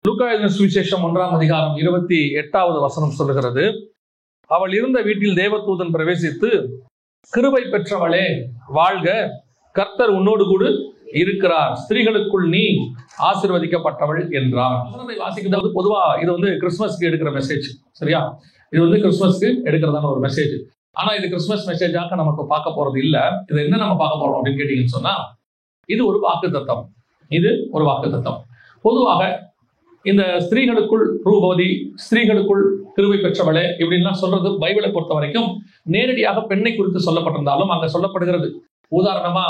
லூக்கா எழுதின சுவிசேஷம் 1ஆம் அதிகாரம் 28வது வசனம் சொல்லுகிறது, அவள் இருந்த வீட்டில் தேவதூதன் பிரவேசித்து, கிருபை பெற்றவளே வாழ்க, கர்த்தர் உன்னோடு கூட இருக்கிறார், ஸ்திரீகளுக்குள் நீ ஆசீர்வதிக்கப்பட்டவள் என்றார். வசனத்தை வாசிக்கிறது பொதுவா இது கிறிஸ்துமஸ்க்கு எடுக்கிற மெசேஜ். சரியா? இது கிறிஸ்துமஸ்க்கு எடுக்கிறதான ஒரு மெசேஜ். ஆனா இது கிறிஸ்துமஸ் மெசேஜாக நமக்கு பார்க்க போறது இல்ல. இது என்ன நம்ம பார்க்க போறோம் அப்படின்னு கேட்டீங்கன்னு சொன்னா, இது ஒரு வாக்குத்தத்தம். இது ஒரு வாக்குத்தத்தம். பொதுவாக இந்த ஸ்திரீகளுக்குள் ரூபவதி, ஸ்திரீகளுக்குள் கிருபை பெற்றவளே இப்படின்லாம் சொல்றது பைபிளை பொறுத்த வரைக்கும் நேரடியாக பெண்ணை குறித்து சொல்லப்பட்டிருந்தாலும் அங்க சொல்லப்படுகிறது. உதாரணமா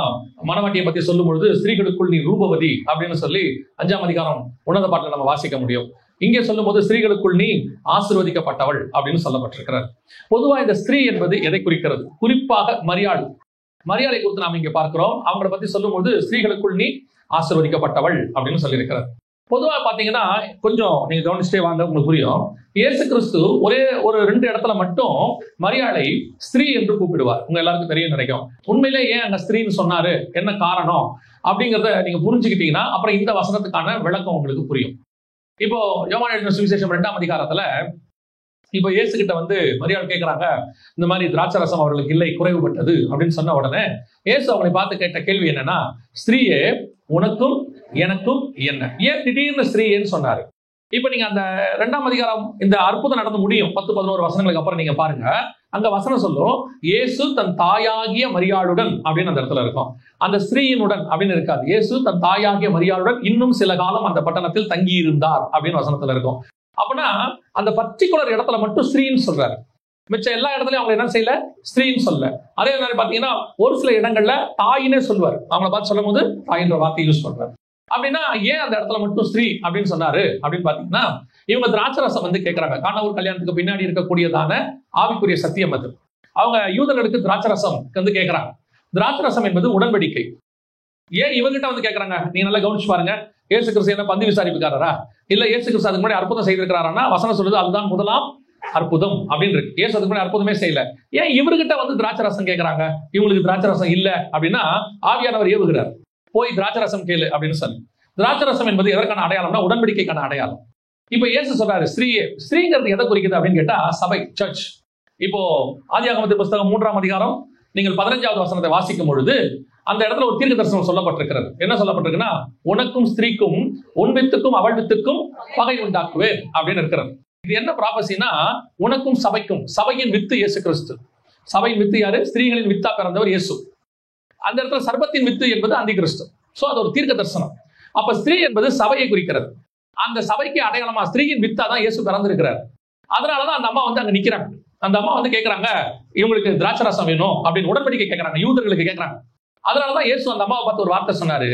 மணவாட்டியை பத்தி சொல்லும் பொழுது, ஸ்திரீகளுக்குள் நீ ரூபவதி அப்படின்னு சொல்லி 5ஆம் அதிகாரம் 1வது பாட்டுல நம்ம வாசிக்க முடியும். இங்கே சொல்லும் போது ஸ்திரீகளுக்குள் நீ ஆசீர்வதிக்கப்பட்டவள் அப்படின்னு சொல்லப்பட்டிருக்கிறார். பொதுவா இந்த ஸ்திரீ என்பது எதை குறிக்கிறது? குறிப்பாக மரியாதை குறித்து நாம் இங்க பார்க்கிறோம். அவங்களை பத்தி சொல்லும் போது ஸ்திரீகளுக்குள் நீ ஆசீர்வதிக்கப்பட்டவள் அப்படின்னு சொல்லியிருக்கிறார். பொதுவாக பார்த்தீங்கன்னா கொஞ்சம் நீங்க கவனிச்சுட்டே வாங்க, உங்களுக்கு புரியும். இயேசு கிறிஸ்து ஒரே ஒரு 2 இடத்துல மட்டும் மரியாதை ஸ்திரீ என்று கூப்பிடுவார். உங்க எல்லாருக்கும் தெரியும் நினைக்கும். உண்மையிலே ஏன் அங்க ஸ்திரீன்னு சொன்னாரு, என்ன காரணம் அப்படிங்கிறத நீங்க புரிஞ்சுக்கிட்டீங்கன்னா அப்புறம் இந்த வசனத்துக்கான விளக்கம் உங்களுக்கு புரியும். இப்போ யோவான் எழுதின சுவிசேஷம் 2ஆம் அதிகாரத்துல இப்போ இயேசு கிட்ட மரியாள் கேட்கிறாங்க, இந்த மாதிரி திராட்சரசம் அவர்களுக்கு இல்லை, குறைவுபட்டது அப்படின்னு சொன்ன உடனே இயேசு அவங்களை பார்த்து கேட்ட கேள்வி என்னன்னா, ஸ்திரீயே உனக்கும் எனக்கும் என்ன? ஏன் திடீர்னு ஸ்திரீன்னு சொன்னாரு? இப்ப நீங்க அந்த 2ஆம் அதிகாரம் இந்த அற்புதம் நடந்து முடியும் 10-11 வசனங்களுக்கு அப்புறம் நீங்க பாருங்க, அங்க வசனம் சொல்லும், இயேசு தன் தாயாகிய மரியாளுடன் அப்படின்னு அந்த இடத்துல இருக்கும். அந்த ஸ்திரீயினுடன் அப்படின்னு இருக்காது. இயேசு தன் தாயாகிய மரியாளுடன் இன்னும் சில காலம் அந்த பட்டணத்தில் தங்கி இருந்தார் அப்படின்னு வசனத்துல இருக்கும். அப்படின்னா அந்த பர்டிகுலர் இடத்துல மட்டும் ஸ்திரீன்னு சொல்றாரு. மிச்ச எல்லா இடத்துலயும் அவங்க என்ன செய்யல, ஸ்திரீன்னு சொல்ல. அதே மாதிரி பாத்தீங்கன்னா ஒரு சில இடங்கள்ல தாயினே சொல்வார். அவங்கள பார்த்து சொல்லும் போது தாயின்ற வார்த்தை யூஸ் பண்றாரு. அப்படின்னா ஏன் அந்த இடத்துல மட்டும் ஸ்திரீ அப்படின்னு சொன்னாரு அப்படின்னு பாத்தீங்கன்னா, இவங்க திராட்சரசம் கேட்கறாங்க. கானாவூர் கல்யாணத்துக்கு பின்னாடி இருக்கக்கூடியதான ஆவிக்குரிய சத்தியம் அது. அவங்க யூதர்களுக்கு திராட்சரசம் கேட்கறாங்க. திராட்சரசம் என்பது உடன்படிக்கை. ஏன் இவங்கிட்ட கேட்கறாங்க? நீங்க நல்லா கவனிச்சு பாருங்க. இயேசு கிறிஸ்து என்ன பந்தி விசாரிப்புக்காரரா? இல்ல இயேசு கிறிஸ்து அதுக்கு முன்னாடி அற்புதம் செய்திருக்கிறாரா? வசனம் சொல்லுது அதுதான் முதலாம் அற்புதம் அப்படின்னு இருக்கு. இயேசு அதுக்கு முன்னாடி அற்புதமே செய்யல. ஏன் இவர்கிட்ட திராட்சரசம் கேட்கறாங்க? இவங்களுக்கு திராட்சரசம் இல்ல அப்படின்னா ஆவியானவர் ஏவுகிறார், போய் திராட்சரசம் கேளு அப்படின்னு சொல்லி. திராட்சரசம் என்பது எதற்கான அடையாளம்னா உடன்படிக்கைக்கான அடையாளம். இப்ப இயேசு சொல்றாரு ஸ்திரீயே. ஸ்திரீங்கிறது எதை குறிக்குது அப்படின்னு கேட்டா சபை, சர்ச். இப்போ ஆதியாகமத்தின் புஸ்தகம் 3ஆம் அதிகாரம் நீங்கள் 15வது வசனத்தை வாசிக்கும் பொழுது அந்த இடத்துல ஒரு தீர்க்க தரிசனம் சொல்லப்பட்டிருக்கிறது. என்ன சொல்லப்பட்டிருக்குன்னா, உனக்கும் ஸ்திரீக்கும் உன் வித்துக்கும் அவள் வித்துக்கும் பகை உண்டாக்குவேன் அப்படின்னு இருக்கிறது. இது என்ன ப்ராபசினா, உனக்கும் சபைக்கும், சபையின் வித்து இயேசு கிறிஸ்து. சபையின் வித்து யாரு? ஸ்திரீகளின் வித்தா பிறந்தவர் இயேசு. அந்த இடத்துல சர்பத்தின் வித்து என்பது அந்தி கிறிஸ்து. சோ அது ஒரு தீர்க்க தரிசனம். அப்ப ஸ்திரீ என்பது சபையை குறிக்கிறது. அந்த சபைக்கு அடையாளமா ஸ்திரீயின் வித்தா தான் இயேசு பிறந்திருக்கிறார். அதனாலதான் அந்த அம்மா அங்க நிக்கிறாங்க. அந்த அம்மா கேட்கறாங்க, இவங்களுக்கு திராட்சரசம் வேணும் அப்படின்னு உடன்படிக்கை கேட்கறாங்க, யூதர்களுக்கு கேட்கறாங்க. அதனாலதான் இயேசு அந்த அம்மாவை பார்த்து ஒரு வார்த்தை சொன்னாரு,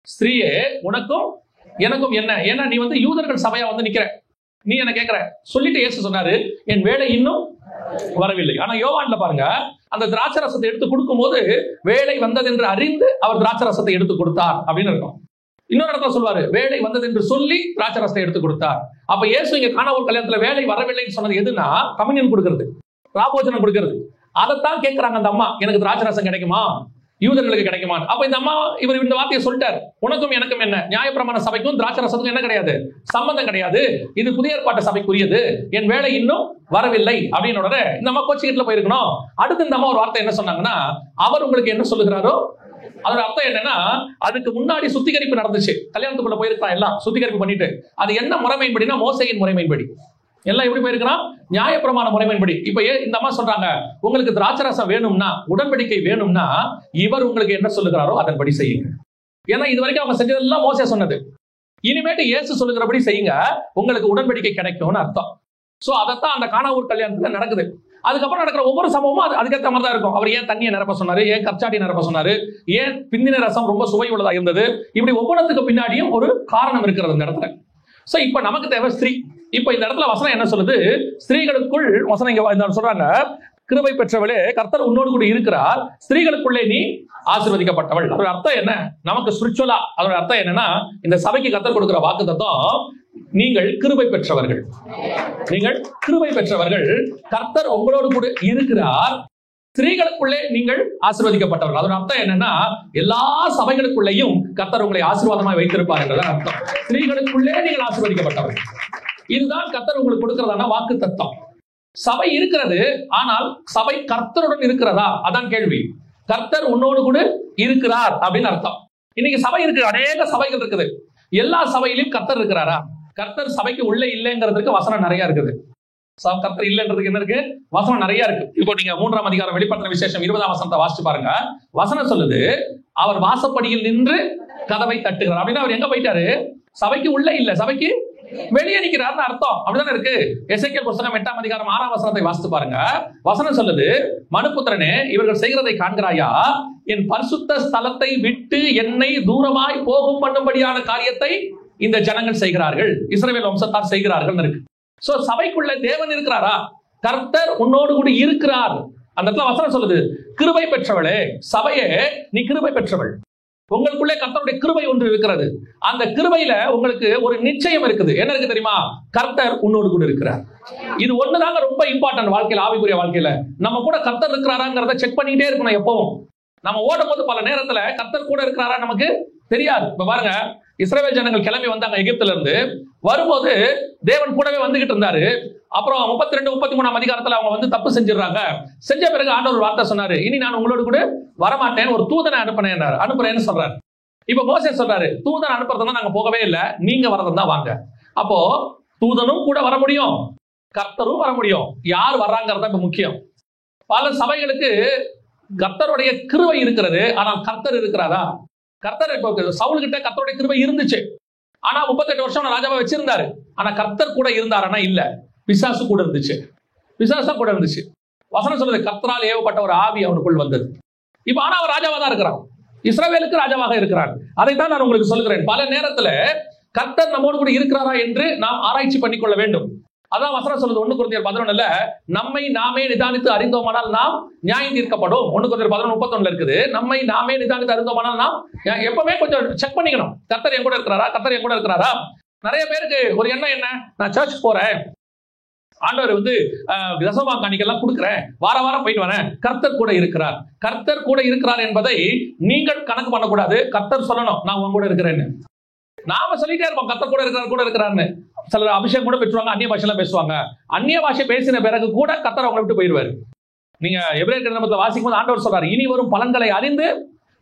ஸ்திரீயே உனக்கும் எனக்கும் என்ன? ஏன்னா நீ யூதர்கள் சபையா நிக்கிற, நீ என்ன கேட்கிற சொல்லிட்டு இயேசு சொன்னாரு, என் வேலை இன்னும் வரவில்லை. ஆனா யோவான்ல பாருங்க, அந்த திராட்சரசத்தை எடுத்து கொடுக்கும் போது வேலை வந்தது என்று அறிந்து அவர் திராட்சரசத்தை எடுத்து கொடுத்தார் அப்படின்னு இருக்கும். இன்னொரு இடத்துல சொல்வாரு, வேலை வந்தது என்று சொல்லி திராட்சரசத்தை எடுத்து கொடுத்தார். அப்ப இயேசு இங்க கானாவூர் கல்யாணத்துல வேலை வரவில்லைன்னு சொன்னது எதுனா, கம்யூனியன் கொடுக்கிறது, ராபோஜனம் கொடுக்கிறது. அதைத்தான் கேட்கிறாங்க அந்த அம்மா, எனக்கு திராட்சரசம் கிடைக்குமா, யூதர்களுக்கு கிடைக்குமா? அப்ப இந்த அம்மா இவர் இந்த வார்த்தையை சொல்லிட்டார், உனக்கும் எனக்கும் என்ன? நியாயப்பிரமாண சபைக்கும் திராட்சரசத்துக்கும் என்ன கிடையாது, சம்பந்தம் கிடையாது. இது புதிய ஏற்பாட்டு சபைக்குரியது, என் வேலை இன்னும் வரவில்லை அப்படின்னு உடனே இந்த அம்மா கோச்சிக்கிட்டுல போயிருக்கணும். அடுத்து இந்த அம்மா ஒரு வார்த்தை என்ன சொன்னாங்கன்னா, அவர் உங்களுக்கு என்ன சொல்லுகிறாரோ அதோட அர்த்தம் என்னன்னா, அதுக்கு முன்னாடி சுத்திகரிப்பு நடந்துச்சு, கல்யாணத்துக்குள்ள போயிருக்கான், எல்லாம் சுத்திகரிப்பு பண்ணிட்டு. அது என்ன முறைமையின்படினா, மோசேயின் முறைமையின்படி. எல்லாம் எப்படி போயிருக்கிறான்? நியாயப்பிரமாண முறைமையின்படி. இப்ப இந்த அம்மா சொல்றாங்க, உங்களுக்கு திராட்சரசம் வேணும்னா, உடன்படிக்கை வேணும்னா, இவர் உங்களுக்கு என்ன சொல்லுகிறாரோ அதன்படி செய்யுங்க. ஏன்னா இது வரைக்கும் அவங்க செஞ்சதெல்லாம் மோசே சொன்னது. இனிமேட்டு இயேசு சொல்லுகிறபடி செய்யுங்க, உங்களுக்கு உடன்படிக்கை கிடைக்கும்னு அர்த்தம். சோ அதைத்தான் அந்த கானாவூர் கல்யாணத்துல நடக்குது. அதுக்கப்புறம் நடக்கிற ஒவ்வொரு சம்பவமும் அதுக்கேற்ற மாதிரி தான் இருக்கும். அவர் ஏன் தண்ணியை நிரப்ப சொன்னாரு, ஏன் கற்சாடி நிரப்ப சொன்னாரு, ஏன் பிந்தின ரசம் ரொம்ப சுவை உள்ளதா இருந்தது, இப்படி ஒவ்வொருத்துக்கு பின்னாடியும் ஒரு காரணம் இருக்கிறது இந்த இடத்துல. சோ இப்ப நமக்கு தேவை ஸ்திரீ. இப்ப இந்த இடத்துல வசனம் என்ன சொல்லுது? ஸ்திரீகளுக்குள் வசனம் இங்க சொல்றாங்க, கிருபை பெற்றவளே கர்த்தர் உன்னோடு கூட இருக்கிறார், ஸ்திரீகளுக்குள்ளே நீ ஆசீர்வதிக்கப்பட்டவள். அதோட அர்த்தம் என்ன? நமக்கு ஸ்பிரிச்சுவலா அதோட அர்த்தம் என்னன்னா, இந்த சபைக்கு கர்த்தர் கொடுக்கிற வாக்குத்தத்தம், நீங்கள் கிருபை பெற்றவர்கள், நீங்கள் கிருபை பெற்றவர்கள், கர்த்தர் உங்களோடு கூட இருக்கிறார், ஸ்திரீகளுக்குள்ளே நீங்கள் ஆசீர்வதிக்கப்பட்டவர்கள். அதோட அர்த்தம் என்னன்னா, எல்லா சபைகளுக்குள்ளேயும் கர்த்தர் உங்களை ஆசீர்வாதமாய் வைத்திருப்பார் என்றதான் அர்த்தம். ஸ்திரீகளுக்குள்ளே நீங்கள் ஆசீர்வதிக்கப்பட்டவர்கள். இதுதான் கர்த்தர் உங்களுக்கு கொடுக்கிறதான வாக்கு தத்தம். சபை இருக்கிறது, ஆனால் சபை கர்த்தருடன் இருக்கிறதா? அதான் கேள்வி. கர்த்தர் உன்னோடு கூட இருக்கிறார் அப்படின்னு அர்த்தம். இன்னைக்கு சபை இருக்கு, அநேக சபைகள் இருக்குது. எல்லா சபையிலும் கர்த்தர் இருக்கிறாரா? கர்த்தர் சபைக்கு உள்ளே இல்லைங்கிறதுக்கு வசனம் நிறைய இருக்குது. கர்த்தர் இல்லைன்றதுக்கு என்ன இருக்கு? வசனம் நிறைய இருக்கு. இப்போ நீங்க 3ஆம் அதிகாரம் வெளிப்படுத்தின விசேஷம் 20ஆம் வசனத்தை வாசிச்சு பாருங்க. வசனம் சொல்லுது, அவர் வாசப்படியில் நின்று கதவை தட்டுகிறார். அப்படின்னா அவர் எங்க போயிட்டாரு? சபைக்கு உள்ள இல்ல, சபைக்கு வெளியே நிற்கிறார்னு அர்த்தம். அப்படிதானே இருக்கு. எசேக்கியேல் புத்தகம் 8ஆம் அதிகாரம் 6ஆம் வசனத்தை வாசித்து பாருங்க. வசனம் சொல்லுது, மனுபுத்திரனே, இவர்கள் செய்கிறதை காண்கிறாயா? என் பரிசுத்த ஸ்தலத்தை விட்டு என்னை தூரமாய் போகும் பண்ணும்படியான காரியத்தை இந்த ஜனங்கள் செய்கிறார்கள், இஸ்ரவேல் வம்சத்தார் செய்கிறார்கள் இருக்கு. சோ சபைக்குள்ள தேவன் இருக்கிறாரா? கர்த்தர் உன்னோடு கூட இருக்கிறார். அந்த இடத்துல வசனம் சொல்லுது, கிருபை பெற்றவளே, சபையே நீ கிருபை பெற்றவள். உங்களுக்குள்ளே கர்த்தருடைய கிருபை ஒன்று இருக்கிறது. அந்த கிருபையில உங்களுக்கு ஒரு நிச்சயம் இருக்குது. என்ன இருக்கு தெரியுமா? கர்த்தர் உன்னோடு கூட இருக்கிறார். இது ஒண்ணுதாங்க ரொம்ப இம்பார்ட்டன்ட் வாழ்க்கையில, ஆவிக்குரிய வாழ்க்கையில. நம்ம கூட கர்த்தர் இருக்கிறாராங்கிறத செக் பண்ணிட்டே இருக்கணும் எப்பவும். நம்ம ஓடும் போது பல நேரத்துல கர்த்தர் கூட இருக்கிறாரா நமக்கு தெரியாது. இப்ப பாருங்க, இஸ்ரவேல் ஜனங்கள் கிளம்பி வந்தாங்க எகிப்துல இருந்து. வரும்போது தேவன் கூடவே வந்துகிட்டு இருந்தாரு. அப்புறம் 32, 33ஆம் அதிகாரத்துல அவங்க வந்து தப்பு செஞ்சிடறாங்க. செஞ்ச பிறகு ஆண்டவர் வார்த்தை சொன்னாரு, இனி நான் உங்களோடு கூட வரமாட்டேன், ஒரு தூதனை அனுப்புறேன்னு சொல்றாரு. இப்ப மோசே சொல்றாரு, தூதன் அனுப்புறதா நாங்க போகவே இல்லை, நீங்க வரதான் தான் வாங்க. அப்போ தூதனும் கூட வர முடியும், கர்த்தரும் வர முடியும். யார் வர்றாங்கிறத இப்ப முக்கியம். பல சபைகளுக்கு கர்த்தருடைய கிருபை இருக்கிறது, ஆனால் கர்த்தர் இருக்கிறாரா? கர்த்தர் இப்போ சவுல் கிட்ட கர்த்தருடைய கிருபை இருந்துச்சு, ஆனா 38 வருஷம் ராஜாவை வச்சிருந்தாரு. ஆனா கர்த்தர் கூட இருந்தாருன்னா இல்ல, பிசாசு கூட இருந்துச்சு. பிசாசா கூட இருந்துச்சு. வசனம் சொல்றது, கர்த்தரால் ஏவப்பட்ட ஒரு ஆவி அவனுக்குள் வந்தது. இப்ப ஆனா அவர் ராஜாவா தான் இருக்கிறான், இஸ்ரவேலுக்கு ராஜாவாக இருக்கிறார். அதைத்தான் நான் உங்களுக்கு சொல்கிறேன். பல நேரத்துல கர்த்தர் நம்மோடு கூட இருக்கிறாரா என்று நாம் ஆராய்ச்சி பண்ணிக்கொள்ள வேண்டும். அதான் வசனம் சொல்றது 1 கொரிந்தியர் 11 நம்மை நாமே நிதானித்து அறிந்தோமானால் நாம் நியாயம் தீர்க்கப்படும். 1 கொரிந்தியர் 11:31 இருக்குது. நம்மை நாமே நிதானித்து அறிந்தோமானால் நாம் எப்பவுமே கொஞ்சம் செக் பண்ணிக்கணும். கர்த்தர் என் கூட இருக்கிறாரா? கர்த்தர் என் கூட இருக்கிறாரா? நிறைய பேருக்கு ஒரு எண்ணம் என்ன, நான் சர்ச் போறேன், ஆண்டவர் வந்து தசம காணிக்கெல்லாம் கொடுக்குறேன், வாரம் போயிட்டு வரேன், கர்த்தர் கூட இருக்கிறார். கர்த்தர் கூட இருக்கிறார் என்பதை நீங்கள் கணக்கு பண்ணக்கூடாது. கர்த்தர் சொல்லணும், நான் உங்க கூட இருக்கிறேன்னு. நாம சொல்லிட்டே இருப்போம், கர்த்தர் கூட இருக்கிறாருன்னு. சிலர் அபிஷேகம் கூட பெற்றுவாங்க, அந்நிய பாஷையெல்லாம் பேசுவாங்க. அந்நிய பாஷை பேசின பிறகு கூட கர்த்தர் அவங்களை விட்டு போயிடுவாரு. நீங்க எபிரேயர் கிரந்தத்துல வாசிக்கும் போது ஆண்டவர் சொல்றாரு, இனி வரும் பலன்களை அறிந்து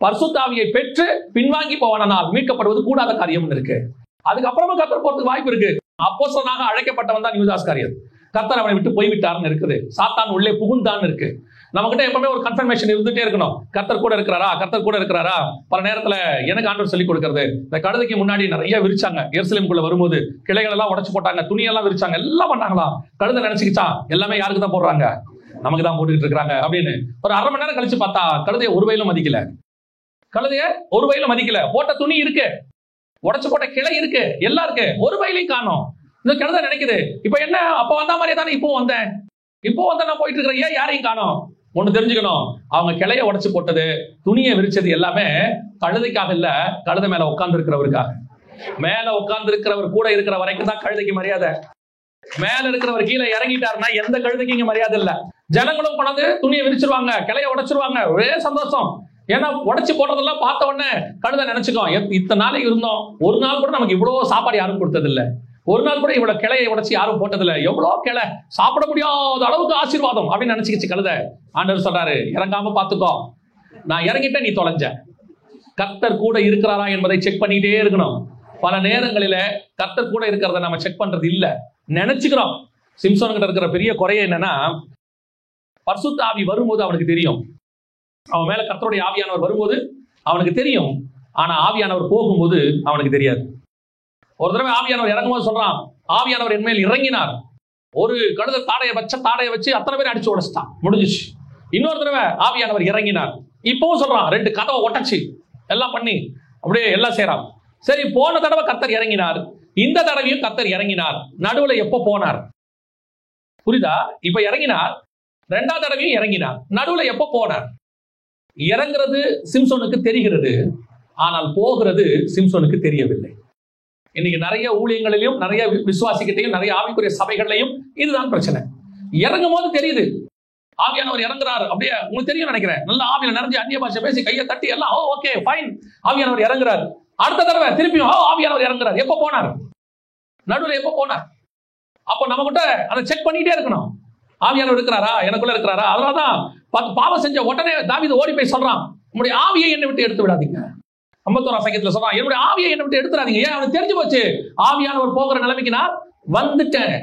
பரிசுத்த ஆவியை பெற்று பின்வாங்கி போவானால் மீட்கப்படுவது கூடாத காரியம் இருக்கு. அதுக்கப்புறமா கர்த்தர் போறதுக்கு வாய்ப்பு இருக்கு. அப்போஸ்தலனாக அழைக்கப்பட்டவன் தான் யூதாஸ் காரியர். கர்த்தர் அவனை விட்டு போய்விட்டார்னு இருக்குது. சாத்தான் உள்ளே புகுந்தான் இருக்கு. நம்மகிட்ட எப்பவுமே ஒரு கன்ஃபர்மேஷன் இருந்துட்டே இருக்கணும், கர்த்தர் கூட இருக்கிறாரா, கர்த்தர் கூட இருக்கிறாரா. பல நேரத்துல எனக்கு ஆண்டவர் சொல்லி கொடுக்கிறது, இந்த கழுதைக்கு முன்னாடி நிறைய விரிச்சாங்க. எருசலேமுக்குள்ள வரும்போது கிளைகள் எல்லாம் உடைச்சு போட்டாங்க, துணியெல்லாம் விரிச்சாங்க, எல்லாம் பண்ணாங்களாம். கழுதை நினைச்சுக்கிச்சா எல்லாமே யாருக்கு தான் போடுறாங்க, நமக்கு தான் போட்டுக்கிட்டு இருக்காங்க அப்படின்னு. ஒரு அரை மணி நேரம் கழிச்சு பார்த்தா கழுதைய ஒரு வயலும் மதிக்கல. கழுதைய ஒரு வயலும் மதிக்கல. போட்ட துணி இருக்கு, உடைச்சு போட்ட கிளை இருக்கு, எல்லாம் இருக்கு, ஒரு வயலையும் காணோம். இந்த கழுதை நினைக்குது, இப்ப என்ன அப்ப வந்த மாதிரியே தானே இப்போ வந்தேன், நான் போயிட்டு இருக்கிறேன், ஏன் யாரையும் காணோம்? ஒண்ணு தெரிஞ்சுக்கணும், அவங்க கிளைய உடைச்சு போட்டது, துணியை விரிச்சது எல்லாமே கழுதைக்காக இல்ல, கழுதை மேல உட்கார்ந்து இருக்கிறவருக்காக. மேல உட்கார்ந்து இருக்கிறவர் கூட இருக்கிற வரைக்கும் தான் கழுதைக்கு மரியாதை. மேல இருக்கிறவர் கீழே இறங்கிட்டாருன்னா எந்த கழுதைக்கு இங்க மரியாதை இல்ல. ஜனங்களும் கொண்டாந்து துணியை விரிச்சிருவாங்க, கிளைய உடைச்சிருவாங்க, ஒரே சந்தோஷம். ஏன்னா உடைச்சு போடுறதெல்லாம் பார்த்த உடனே கழுதை நினைச்சுக்கோ, இத்தனை நாளைக்கு இருந்தோம், ஒரு நாள் கூட நமக்கு இவ்வளவு சாப்பாடு யாரும் கொடுத்தது இல்ல, ஒரு நாள் கூட இவ்வளவு கிளையை உடைச்சு யாரும் போட்டதில்ல, எவ்வளவு கிளை, சாப்பிட முடியாத அளவுக்கு ஆசீர்வாதம் அப்படின்னு நினைச்சுக்கிச்சு கழுதை. ஆண்டவர் சொல்றாரு, இறங்காம பாத்துக்கோ, நான் இறங்கிட்ட நீ தொலைஞ்ச. கர்த்தர் கூட இருக்கிறாரா என்பதை செக் பண்ணிட்டே இருக்கணும். பல நேரங்களில கர்த்தர் கூட இருக்கிறத நம்ம செக் பண்றது இல்ல, நினைச்சுக்கிறோம். சிம்சோன் கிட்ட இருக்கிற பெரிய குறைய என்னன்னா, பரிசுத்த ஆவி வரும்போது அவனுக்கு தெரியும், அவன் மேல கர்த்தருடைய ஆவியானவர் வரும்போது அவனுக்கு தெரியும், ஆனா ஆவியானவர் போகும்போது அவனுக்கு தெரியாது. ஒரு தடவை ஆவியானவர் இறங்கும்போது சொல்றான், ஆவியானவர் என் மேல் இறங்கினார், ஒரு கழுதை தாடையை வச்சு அத்தனை பேர் அடிச்சு உடைச்சிட்டான், முடிஞ்சிச்சு. இன்னொரு தடவை ஆவியானவர் இறங்கினார், இப்பவும் சொல்றான், 2 கதவை ஒட்டச்சு எல்லாம் பண்ணி அப்படியே எல்லாம் செய்யறான். சரி, போன தடவை கர்த்தர் இறங்கினார், இந்த தடவையும் கர்த்தர் இறங்கினார், நடுவுல எப்போ போனார்? புரியுதா? இப்ப இறங்கினார், 2வது தடவையும் இறங்கினார், நடுவுல எப்போ போனார்? இறங்குறது சிம்சோனுக்கு தெரிகிறது, ஆனால் போகிறது சிம்சோனுக்கு தெரியவில்லை. இன்னைக்கு நிறைய ஊழியங்களிலும் நிறைய விசுவாசிக்கிட்டையும் நிறைய ஆவிக்குரிய சபைகளையும் இதுதான் பிரச்சனை. இறங்கும் போது தெரியுது, ஆவியானவர் இறங்குறாரு. அப்படியே உங்களுக்கு தெரியும் நினைக்கிறேன். நல்ல ஆவியில நிறைஞ்சு அந்நிய பாஷை பேசி கையை தட்டி எல்லாம் ஓகே ஃபைன், ஆவியானவர் இறங்குறாரு. அடுத்த தடவை திருப்பியும் ஆவியானவர் இறங்குறாரு. எப்ப போனார்? நடுவில் எப்ப போனார்? அப்போ நம்ம கிட்ட அதை செக் பண்ணிட்டே இருக்கணும். ஆவியானவர் இருக்கிறாரா, எனக்குள்ள இருக்கிறாரா? அதனாலதான் பாவம் செஞ்ச உடனே தாவீது ஓடி போய் சொல்றான், உங்களுடைய ஆவியை என்னை விட்டு எடுத்து விடாதீங்க. 51 சங்கீதத்துல சொல்றான், என்னுடைய ஆவியை என்னை விட்டு எடுத்துறாதீங்க. ஏன்? அவனுக்கு தெரிஞ்சு போச்சு, ஆவியானவர் போகிற நிலைமைக்கு நான் வந்துட்டேன்.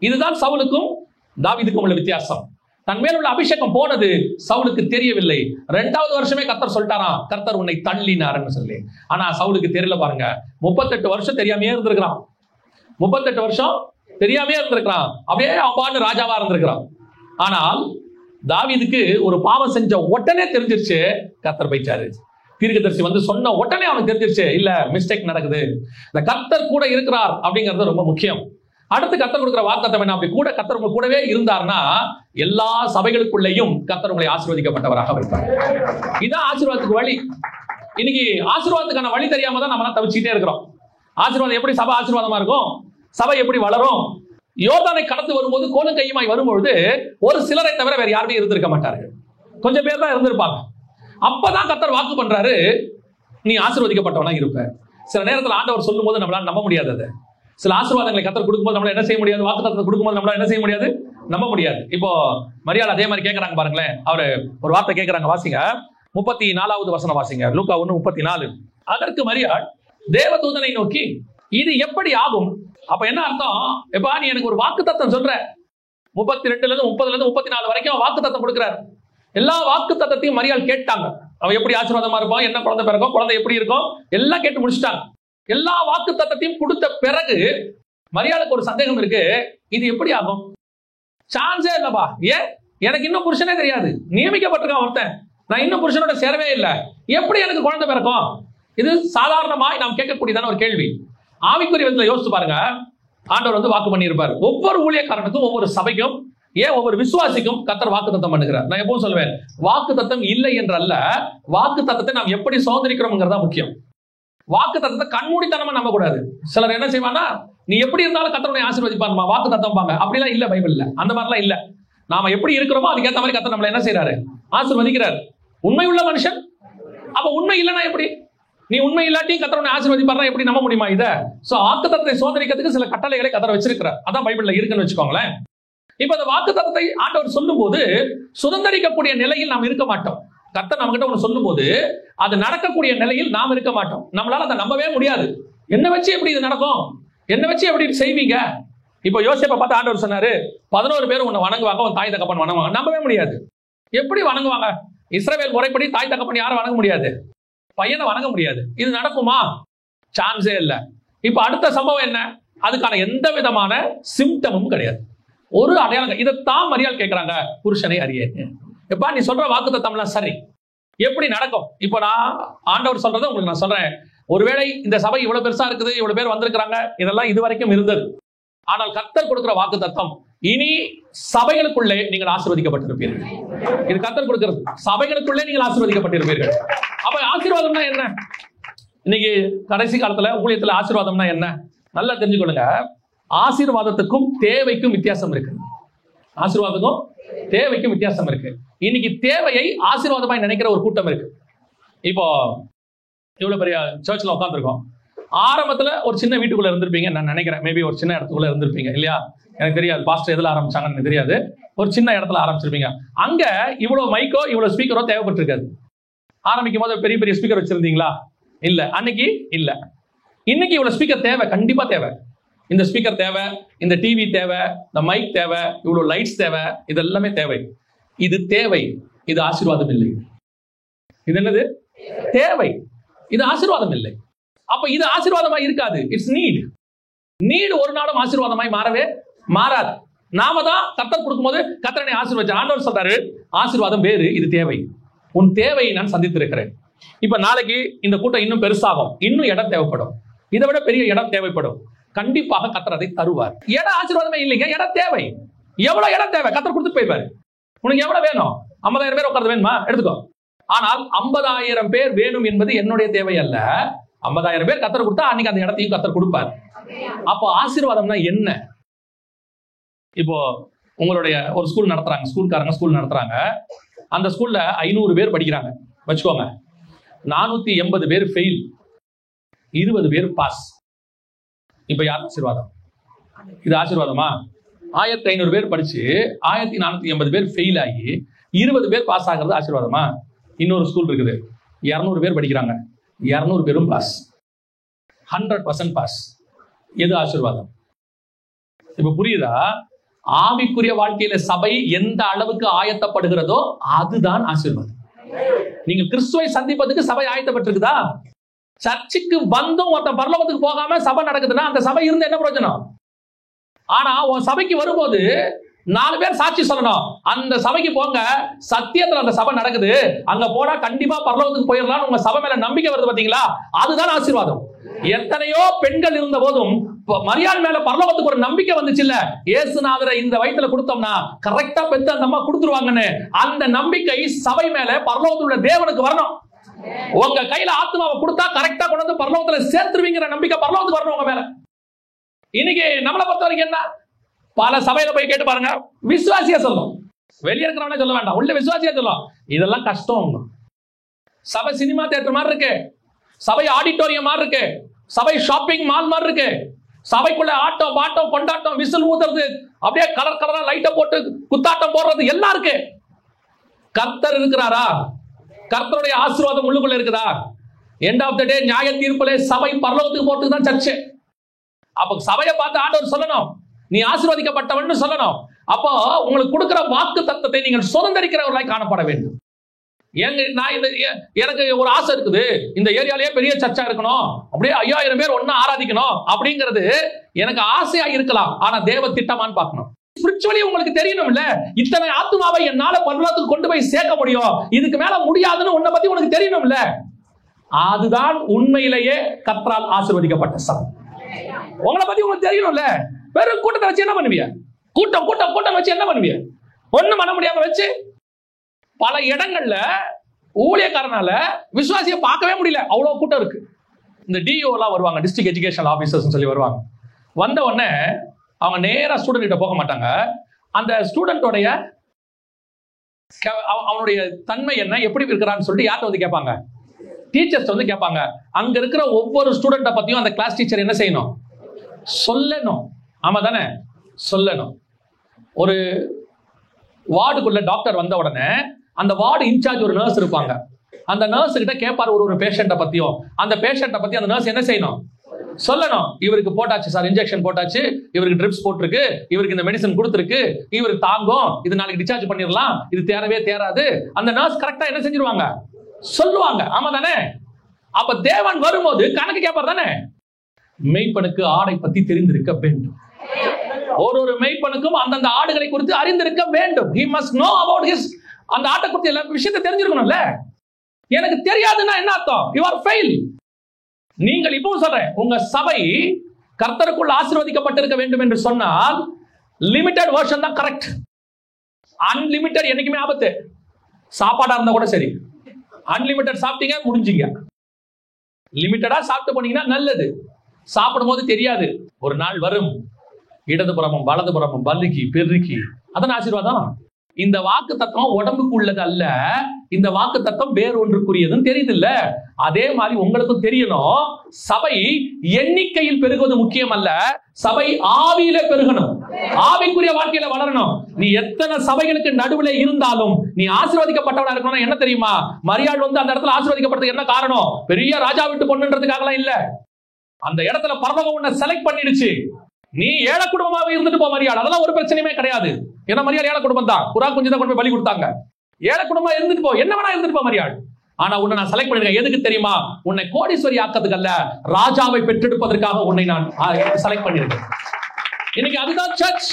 இதுதான் சவுலுக்கும் தாவீதுக்கும் உள்ள வித்தியாசம். தன் மேல் உள்ள அபிஷேகம் போனது சவுலுக்கு தெரியவில்லை. 2வது வருஷமே கர்த்தர் சொல்லிட்டாராம், கர்த்தர் உன்னை தள்ளினார்னு சொல்லி. ஆனா சவுலுக்கு தெரியல பாருங்க. 38 வருஷம் தெரியாமே இருந்திருக்கிறான். 38 வருஷம் தெரியாமே இருந்திருக்கிறான். அப்படியே அவன் ராஜாவா இருந்திருக்கிறான். ஆனால் தாவீதுக்கு ஒரு பாவம் செஞ்ச உடனே தெரிஞ்சிருச்சு, கர்த்தர் போயிட்டாரு. தீர்க்கதரிசி வந்து சொன்ன உடனே அவனுக்கு தெரிஞ்சிருச்சு, இல்ல மிஸ்டேக் நடக்குது, இந்த கர்த்தர் கூட இருக்கிறார் அப்படிங்கிறது ரொம்ப முக்கியம். அடுத்து கர்த்தர் கொடுக்கிற வாக்குத்தத்தம் என்ன? அப்படி கூட கர்த்தர் உங்க கூடவே இருந்தார்னா எல்லா சபைகளுக்குள்ளேயும் கர்த்தர் உங்களை ஆசீர்வதிக்கப்பட்டவராக வைப்பார். இதான் ஆசீர்வாதத்துக்கு வழி. இன்னைக்கு ஆசீர்வாதத்துக்கான வழி தெரியாம தான் நம்ம தவிச்சுட்டே இருக்கிறோம். ஆசீர்வாதம் எப்படி சபை ஆசீர்வாதமா இருக்கும்? சபை எப்படி வளரும்? யோர்தானை கடந்து வரும்போது கோலும் கையுமாய் வரும்பொழுது ஒரு சிலரை தவிர வேற யாருமே இருந்திருக்க மாட்டார்கள். கொஞ்சம் பேர் தான் இருந்திருப்பாங்க. அப்பதான் கர்த்தர் வாக்கு பண்றாரு, நீ ஆசீர்வதிக்கப்பட்டவனா இருப்ப. சில நேரத்தில் ஆண்டவர் சொல்லும் போது நம்மளால நம்ப முடியாது. சில ஆசீர்வாதங்களை கர்த்தர் கொடுக்கும்போது நம்மளால என்ன செய்ய முடியாது? வாக்குத்தத்தத்தை கொடுக்கும்போது நம்மளால என்ன செய்ய முடியாது? நம்ப முடியாது. இப்போ மரியாள் அதே மாதிரி கேட்கறாங்க பாருங்களேன். அவரு ஒரு வார்த்தை கேட்கறாங்க, வாசிங்க. 34வது வசனம் வாசிங்க. லூக்கா 1:34. அதற்கு மரியாள் தேவதூதனை நோக்கி, இது எப்படி ஆகும்? அப்ப என்ன அர்த்தம்? எப்பா நீ எனக்கு ஒரு வாக்குத்தத்தம் சொல்ற. 32ல இருந்து 30ல இருந்து 34 வரைக்கும் வாக்குத்தத்தம் கொடுக்கிறார். எல்லா வாக்குத்தத்தத்தையும் மரியாள் கேட்டாங்க. அவன் எப்படி ஆசீர்வாதமா இருப்பான், என்ன குழந்தை பிறக்கும், குழந்தை எப்படி இருக்கும், எல்லாம் கேட்டு முடிச்சிட்டாங்க. எல்லா வாக்குத்தத்தத்தையும் கொடுத்த பிறகு மரியாளுக்கு ஒரு சந்தேகம் இருக்கு, இது எப்படி ஆகும்? சான்ஸே இல்லப்பா. ஏன்? எனக்கு இன்னும் புருஷனே தெரியாது, நியமிக்கப்பட்டிருக்கான் ஒருத்தன், நான் இன்னும் புருஷனோட சேரவே இல்லை, எப்படி எனக்கு குழந்தை பிறக்கும்? இது சாதாரணமாய் நாம் கேட்கக்கூடியதான ஒரு கேள்வி. ஆவிக்குரிய விதத்துல யோசிச்சு பாருங்க. ஆண்டவர் வந்து வாக்கு பண்ணியிருப்பார். ஒவ்வொரு ஊழியக்காரனுக்கும், ஒவ்வொரு சபைக்கும், ஏன் ஒவ்வொரு விசுவாசிக்கும் கர்த்தர் வாக்குத்தத்தம் பண்ணுகிறார். நான் எப்பவும் சொல்லுவேன், வாக்குத்தத்தம் இல்லை என்றல்ல, வாக்குத்தத்தத்தை நாம் எப்படி சுதந்திரிக்கிறோம்ங்கிறதா முக்கியம். வாக்குத்தத்தத்தை கண்மூடித்தனமா நம்ப கூடாது. சிலர் என்ன செய்வானா, நீ எப்படி இருந்தாலும் கர்த்தர் உன்னை ஆசீர்வதிப்பாருமா, வாக்குத்தத்தம் பாங்க. அப்படிலாம் இல்ல பைபிள்ல, அந்த மாதிரிலாம் இல்ல. நாம எப்படி இருக்கிறோமோ அதுக்கேற்ற மாதிரி கர்த்தர் நம்மளை என்ன செய்யறாரு? ஆசீர்வதிக்கிறார். உண்மை உள்ள மனுஷன். அப்ப உண்மை இல்லைன்னா எப்படி? நீ உண்மை இல்லாட்டி கர்த்தர் உன்னை ஆசீர்வதிப்பாருன்னா எப்படி நம்ப முடியுமா இத? சோ வாக்குத்தத்தத்தை சோதரிக்கிறதுக்கு சில கட்டளைகளை கர்த்தர் வச்சிருக்கிறார். அதான் பைபிள்ல இருக்குன்னு வச்சுக்கோங்களேன். இப்ப அந்த வாக்குத்தத்தத்தை ஆண்டவர் சொல்லும் போது சுதந்திரிக்கக்கூடிய நிலையில் நாம் இருக்க மாட்டோம். கர்த்தர் நம்ம கிட்ட ஒண்ணு சொல்லும் போது அது நடக்கக்கூடிய நிலையில் நாம் இருக்க மாட்டோம். நம்மளால அதை நம்பவே முடியாது. என்ன வச்சு எப்படி இது நடக்கும்? என்ன வச்சு எப்படி செய்வீங்க? இப்போ யோசேப்பை பார்த்து ஆண்டவர் சொன்னாரு, 11 பேர் உன்னை வணங்குவாங்க, உன் தாய் தகப்பன் வணங்குவாங்க. நம்பவே முடியாது. எப்படி வணங்குவாங்க? இஸ்ரவேல் முறைப்படி தாய் தகப்பன் யாரும் வணங்க முடியாது, பையனை வணங்க முடியாது. இது நடக்குமா? சான்ஸே இல்லை. இப்ப அடுத்த சம்பவம் என்ன? அதுக்கான எந்த விதமான சிம்டமும் கிடையாது, ஒரு அடையாளம். இதைத்தான் மரியாள் கேட்கிறாங்க, புருஷனை அறியேன். எப்பா நீ சொல்ற வாக்குத்தத்தம்லாம் சரி, எப்படி நடக்கும்? இப்ப நான் ஆண்டவர் சொல்றதை உங்களுக்கு நான் சொல்றேன். ஒருவேளை இந்த சபை இவ்வளவு பெருசா இருக்குது, இவ்வளவு பேர் வந்திருக்கிறாங்க, இதெல்லாம் இதுவரைக்கும் இருந்தது. ஆனால் கர்த்தர் கொடுக்கிற வாக்குத்தத்தம், இனி சபைகளுக்குள்ளே நீங்கள் ஆசீர்வதிக்கப்பட்டிருப்பீர்கள். இது கர்த்தர் கொடுக்கிறது. சபைகளுக்குள்ளே நீங்கள் ஆசீர்வதிக்கப்பட்டிருப்பீர்கள். அப்ப ஆசீர்வாதம்னா என்ன? இன்னைக்கு கடைசி காலத்துல ஊழியத்துல ஆசீர்வாதம்னா என்ன? நல்லா தெரிஞ்சுக்கொள்ளுங்க. ஆசீர்வாதத்துக்கும் தேவைக்கும் வித்தியாசம் இருக்கு. ஆசீர்வாதத்துக்கும் தேவைக்கும் வித்தியாசம் இருக்கு. இன்னைக்கு தேவையை ஆசீர்வாதமாய் நினைக்கிற ஒரு கூட்டம் இருக்கு. இப்போ இவ்வளவு பெரிய சர்ச்ல உட்காந்துருக்கோம். ஆரம்பத்துல ஒரு சின்ன வீட்டுக்குள்ள இருந்திருப்பீங்க நான் நினைக்கிறேன். மேபி ஒரு சின்ன இடத்துக்குள்ள இருந்திருப்பீங்க இல்லையா? எனக்கு தெரியாது பாஸ்டர் எதுல ஆரம்பிச்சாங்கன்னு எனக்கு தெரியாது. ஒரு சின்ன இடத்துல ஆரம்பிச்சிருப்பீங்க. அங்க இவ்வளவு மைக்கோ இவ்வளவு ஸ்பீக்கரோ தேவைப்பட்டிருக்காது. ஆரம்பிக்கும் போது பெரிய பெரிய ஸ்பீக்கர் வச்சிருந்தீங்களா? இல்ல. அன்னைக்கு இல்ல. இன்னைக்கு இவ்வளவு ஸ்பீக்கர் தேவை, கண்டிப்பா தேவை. இந்த ஸ்பீக்கர் தேவை, இந்த டிவி தேவை, இந்த மைக் தேவை, இவ்வளவு லைட்ஸ் தேவை, இது எல்லாமே தேவை. இது தேவை, இது ஆசீர்வாதம் இல்லை. இது என்னது? தேவை, இது ஆசீர்வாதம் இல்லை. அப்ப இது ஆசீர்வாதமாய் இருக்காது. It's NEET. நீட் ஒரு நாளும் ஆசீர்வாதமாய் மாறவே மாறாது. நாம தான் கர்த்தர் கொடுக்கும்போது கர்த்தரை ஆசீர்வதிச்சு ஆண்டவர் சொல்றாரு, ஆசீர்வாதம் வேறு, இது தேவை. உன் தேவையை நான் சந்தித்திருக்கிறேன். இப்ப நாளைக்கு இந்த கூட்டம் இன்னும் பெருசாகும், இன்னும் இடம் தேவைப்படும், இதை விட பெரிய இடம் தேவைப்படும். கண்டிப்பாக கர்த்தர் அதை தருவார். இடம் ஆசீர்வாதமே இல்லைங்க, இடம் தேவை. எவ்வளவு இடம் தேவை கர்த்தர் கொடுத்துட்டு போயிருப்பாரு. உனக்கு எவ்வளவு வேணும்? 50,000 பேர் உட்கார்ந்து வேணுமா? எடுத்துக்கோ. ஆனால் 50,000 பேர் வேணும் என்பது என்னுடைய தேவை அல்ல. 50,000 பேர் கர்த்தர் கொடுத்தா அன்னைக்கு அந்த இடத்தையும் கர்த்தர் கொடுப்பார். அப்போ ஆசீர்வாதம்னா என்ன? இப்போ உங்களுடைய ஒரு ஸ்கூல் நடத்துறாங்க, ஸ்கூல்காரங்க ஸ்கூல் நடத்துறாங்க. அந்த ஸ்கூல்ல 500 பேர் படிக்கிறாங்க வச்சுக்கோங்க. 480 பேர் ஃபெயில், 20 பேர் பாஸ். இப்ப யார் ஆசீர்வாதம்? இது ஆசீர்வாதமா? 1500 பேர் படிச்சு 1480 பேர் ஃபெயில் ஆகி 20 பேர் பாஸ் ஆகிறது ஆசீர்வாதமா? இன்னொரு ஸ்கூல் இருக்குது, 200 பேர் படிக்கிறாங்க, 200 பேரும் பாஸ், 100% பாஸ். எது ஆசீர்வாதம்? இப்ப புரியுதா? ஆவிக்குரிய வாழ்க்கையில சபை எந்த அளவுக்கு ஆயத்தப்படுகிறதோ அதுதான் ஆசீர்வாதம். நீங்க கிறிஸ்துவை சந்திப்பதுக்கு சபை ஆயத்தப்பட்டிருக்குதா? சர்ச்சுக்கு வந்தும் ஒருத்தன் பரலோகத்துக்கு போகாம சபை நடக்குதுன்னா அந்த சபை இருந்து என்ன பிரயோஜனம்? ஆனா உன் சபைக்கு வரும்போது 4 பேர் சாட்சி சொல்லணும், அந்த சபைக்கு போங்க, சத்தியத்துல அந்த சபை நடக்குது, அங்க போனா கண்டிப்பா பரலோகத்துக்கு போயிடலாம், உங்க சபை மேல நம்பிக்கை வருது பாத்தீங்களா? அதுதான் ஆசீர்வாதம். எத்தனையோ பெண்கள் இருந்த போதும் மரியாள் மேல பரலோகத்துக்கு ஒரு நம்பிக்கை வந்துச்சு இல்ல, இயேசுநாதரை இந்த வயித்துல கொடுத்தோம்னா கரெக்டா பெத்து அந்த அம்மா கொடுத்துருவாங்கன்னு. அந்த நம்பிக்கை சபை மேல பரலோகத்தில் உள்ள தேவனுக்கு வரணும். உங்க கையில ஆத்மாவை கொடுத்தா கரெக்டா கொண்டு வந்து பரலோகத்துல சேர்த்துருவீங்கிற நம்பிக்கை பரலோகத்துக்கு வரணும் உங்க மேல. இன்னைக்கு நம்மளை பொறுத்த வரைக்கும் என்ன, பல சபையில போய் கேட்டு பாருங்க, விசுவாசியா சொல்லும், வெளியே இருக்கிறவனே சொல்ல வேண்டாம், உள்ள விசுவாசியா சொல்லும். இதெல்லாம் கஷ்டம். சபை சினிமா தியேட்டர் மாதிரி இருக்கு, சபை ஆடிட்டோரியம் மாதிரி இருக்கு, சபை ஷாப்பிங் மால் மாதிரி இருக்கு, சபைக்குள்ள ஆட்டம் பாட்டம் கொண்டாட்டம் விசில் ஊத்துறது, அப்படியே கலர் கலரா லைட்டை போட்டு குத்தாட்டம் போடுறது எல்லாம் இருக்கு. கர்த்தர் இருக்கிறாரா? கர்த்தருடைய ஆசீர்வாதம் உள்ளுக்குள்ள இருக்குதா? எண்ட் ஆஃப் த டே நியாய தீர்ப்பிலே சபை பரலோகத்துக்கு போறதுக்கு தான் சர்ச்சை. அப்ப சபையை பார்த்து ஆண்டவர் சொல்லணும், நீ ஆசீர்வதிக்கப்பட்டவன் சொல்லணும். அப்போ உங்களுக்கு கொடுக்கிற வாக்கு தத்தத்தை நீங்கள் சுதந்திரிக்கிறவர்களாய் காணப்பட வேண்டும். எனக்கு ஒரு ஆசை இருக்குது, இந்த ஏரியாலேயே பெரிய சர்ச்சா இருக்கணும், அப்படியே 5000 பேர் ஒன்னா ஆராதிக்கணும் அப்படிங்கிறது எனக்கு ஆசையா இருக்கலாம். ஆனா தேவ திட்டமான்னு பார்க்கணும். ஸ்பிரிச்சுவலி உங்களுக்கு தெரியணும் இல்ல, இத்தனை ஆத்துமாவை என்னால பரலோகத்துக்கு கொண்டு போய் சேர்க்க முடியும், இதுக்கு மேல முடியாதுன்னு உன்னை பத்தி உனக்கு தெரியணும் இல்ல. அதுதான் உண்மையிலேயே கர்த்தரால் ஆசீர்வதிக்கப்பட்ட சபை. உங்களை பத்தி உங்களுக்கு தெரியணும்ல. வெறும் கூட்டத்தை வச்சு என்ன பண்ணுவீங்க? கூட்டம் கூட்டம் கூட்டம் வச்சு என்ன பண்ணுவீங்க? ஒண்ணும் பண்ண முடியாம வச்சு பல இடங்கள்ல ஊழியக்காரனால விசுவாசியை பார்க்கவே முடியல, அவ்வளவு கூட்டம் இருக்கு. இந்த டிஓ எல்லாம் வருவாங்க, டிஸ்ட்ரிக்ட் எஜுகேஷன் ஆபீசர்ஸ் சொல்லி வருவாங்க. வந்த உடனே அவங்க நேரா ஸ்டூடெண்ட் கிட்ட போக மாட்டாங்க. அந்த ஸ்டூடெண்டோடைய அவனுடைய தன்மை என்ன, எப்படி இருக்கிறான்னு சொல்லிட்டு யார்கிட்ட வந்து கேட்பாங்க? டீச்சர்ஸ் வந்து கேட்பாங்க. அங்க இருக்கிற ஒவ்வொரு ஸ்டூடெண்ட்டை பத்தியும் அந்த கிளாஸ் டீச்சர் என்ன செய்யணும்? சொல்லணும். ஆமா தானே? சொல்லணும். ஒரு வார்டுக்குள்ள டாக்டர் வந்த உடனே அந்த வார்டு இன்சார்ஜ் ஒரு நர்ஸ் இருப்பாங்க. அந்த நர்ஸ் கிட்ட கேட்பாரு ஒரு பேஷண்ட்டை பத்தியும். அந்த பேஷண்ட்டை பத்தி அந்த நர்ஸ் என்ன செய்யணும்? சொல்லணும். இவருக்கு போட்டாச்சு சார், இன்ஜெக்ஷன் போட்டாச்சு, இவருக்கு ட்ரிப்ஸ் போட்டிருக்கு, இவருக்கு இந்த மெடிசன் கொடுத்துருக்கு, இவருக்கு தாங்கும், இது நாளைக்கு டிஸ்சார்ஜ் பண்ணிடலாம், இது தேரவே தேராது. அந்த நர்ஸ் கரெக்டா என்ன செஞ்சிருவாங்க? சொல்லுவாங்க. ஆமா தானே? அப்ப தேவன் வரும்போது கணக்கு கேட்பார் தானே. மெய்ப்பனுக்கு ஆடை பத்தி தெரிந்திருக்க வேண்டும். ஒரு மெய்ப்பனுக்கும் அந்தந்த ஆடுகளை குறித்து அறிந்திருக்க வேண்டும். He must know about his, அந்த ஆட்டை குறித்து எல்லா விஷயத்தை தெரிஞ்சிருக்கணும்ல. எனக்கு தெரியாதுன்னா என்ன அர்த்தம்? You are fail. நீங்கள் இப்போ சொல்றேன், உங்க சபை கர்த்தருக்குள் ஆசீர்வதிக்கப்பட்டிருக்க வேண்டும் என்று சொன்னால் லிமிடெட் வெர்ஷன் தான் கரெக்ட். அன்லிமிட்டெட் என்னைக்குமே ஆபத்து. சாப்பாடா இருந்தா கூட சரி, அன்லிமிட்டெட் சாப்பிட்டீங்க முடிஞ்சீங்க. லிமிட்டடா சாப்பிட்டு போனீங்கன்னா நல்லது. சாப்பிடும் போது தெரியாது, ஒரு நாள் வரும் இடதுபுறமும் வலதுபுறமும் பல்லுக்கி பெருக்கி, அதான் ஆசீர்வாதம். இந்த வாக்கு தத்துவம் உடம்புக்கு உள்ளது அல்ல, இந்த வாக்கு தத்துவம் வேறு ஒன்றுக்குரியதுன்னு தெரியுது இல்ல. அதே மாதிரி உங்களுக்கும் தெரியணும், சபை எண்ணிக்கையில் பெருகுவது முக்கியம் அல்ல, சபை ஆவியில பெருகணும், ஆவிக்குரிய வாழ்க்கையில வளரணும். நீ எத்தனை சபைகளுக்கு நடுவில் இருந்தாலும் நீ ஆசீர்வதிக்கப்பட்டவனா இருக்கணும். என்ன தெரியுமா? மரியாள் வந்து அந்த இடத்துல ஆசீர்வதிக்கப்பட்டதுக்கு என்ன காரணம்? பெரிய ராஜா விட்டு பொண்ணுன்றதுக்காகலாம் இல்ல. அந்த இடத்துல பரலோகம் உன்னை செலக்ட் பண்ணிடுச்சு. நீ ஏழை குடும்பமாக இருந்துட்டு போ மரியாள், அதெல்லாம் ஒரு பிரச்சனையுமே கிடையாது. ஏன்னா மரியாள் ஏழை குடும்பம் தான், புறா குஞ்சு தான் கொண்டு போய் பலி கொடுத்தாங்க. ஏழை குடும்பமா இருந்துட்டு போ, என்ன வேணா இருந்துட்டு போ மரியாள். ஆனா உன்னை நான் செலக்ட் பண்ணிருக்கேன். எதுக்கு தெரியுமா? உன்னை கோடீஸ்வரி ஆக்கிறதுக்கு அல்ல, ராஜாவை பெற்றெடுப்பதற்காக உன்னை நான் செலக்ட் பண்ணிருக்கேன். இன்னைக்கு அதுதான் சர்ச்.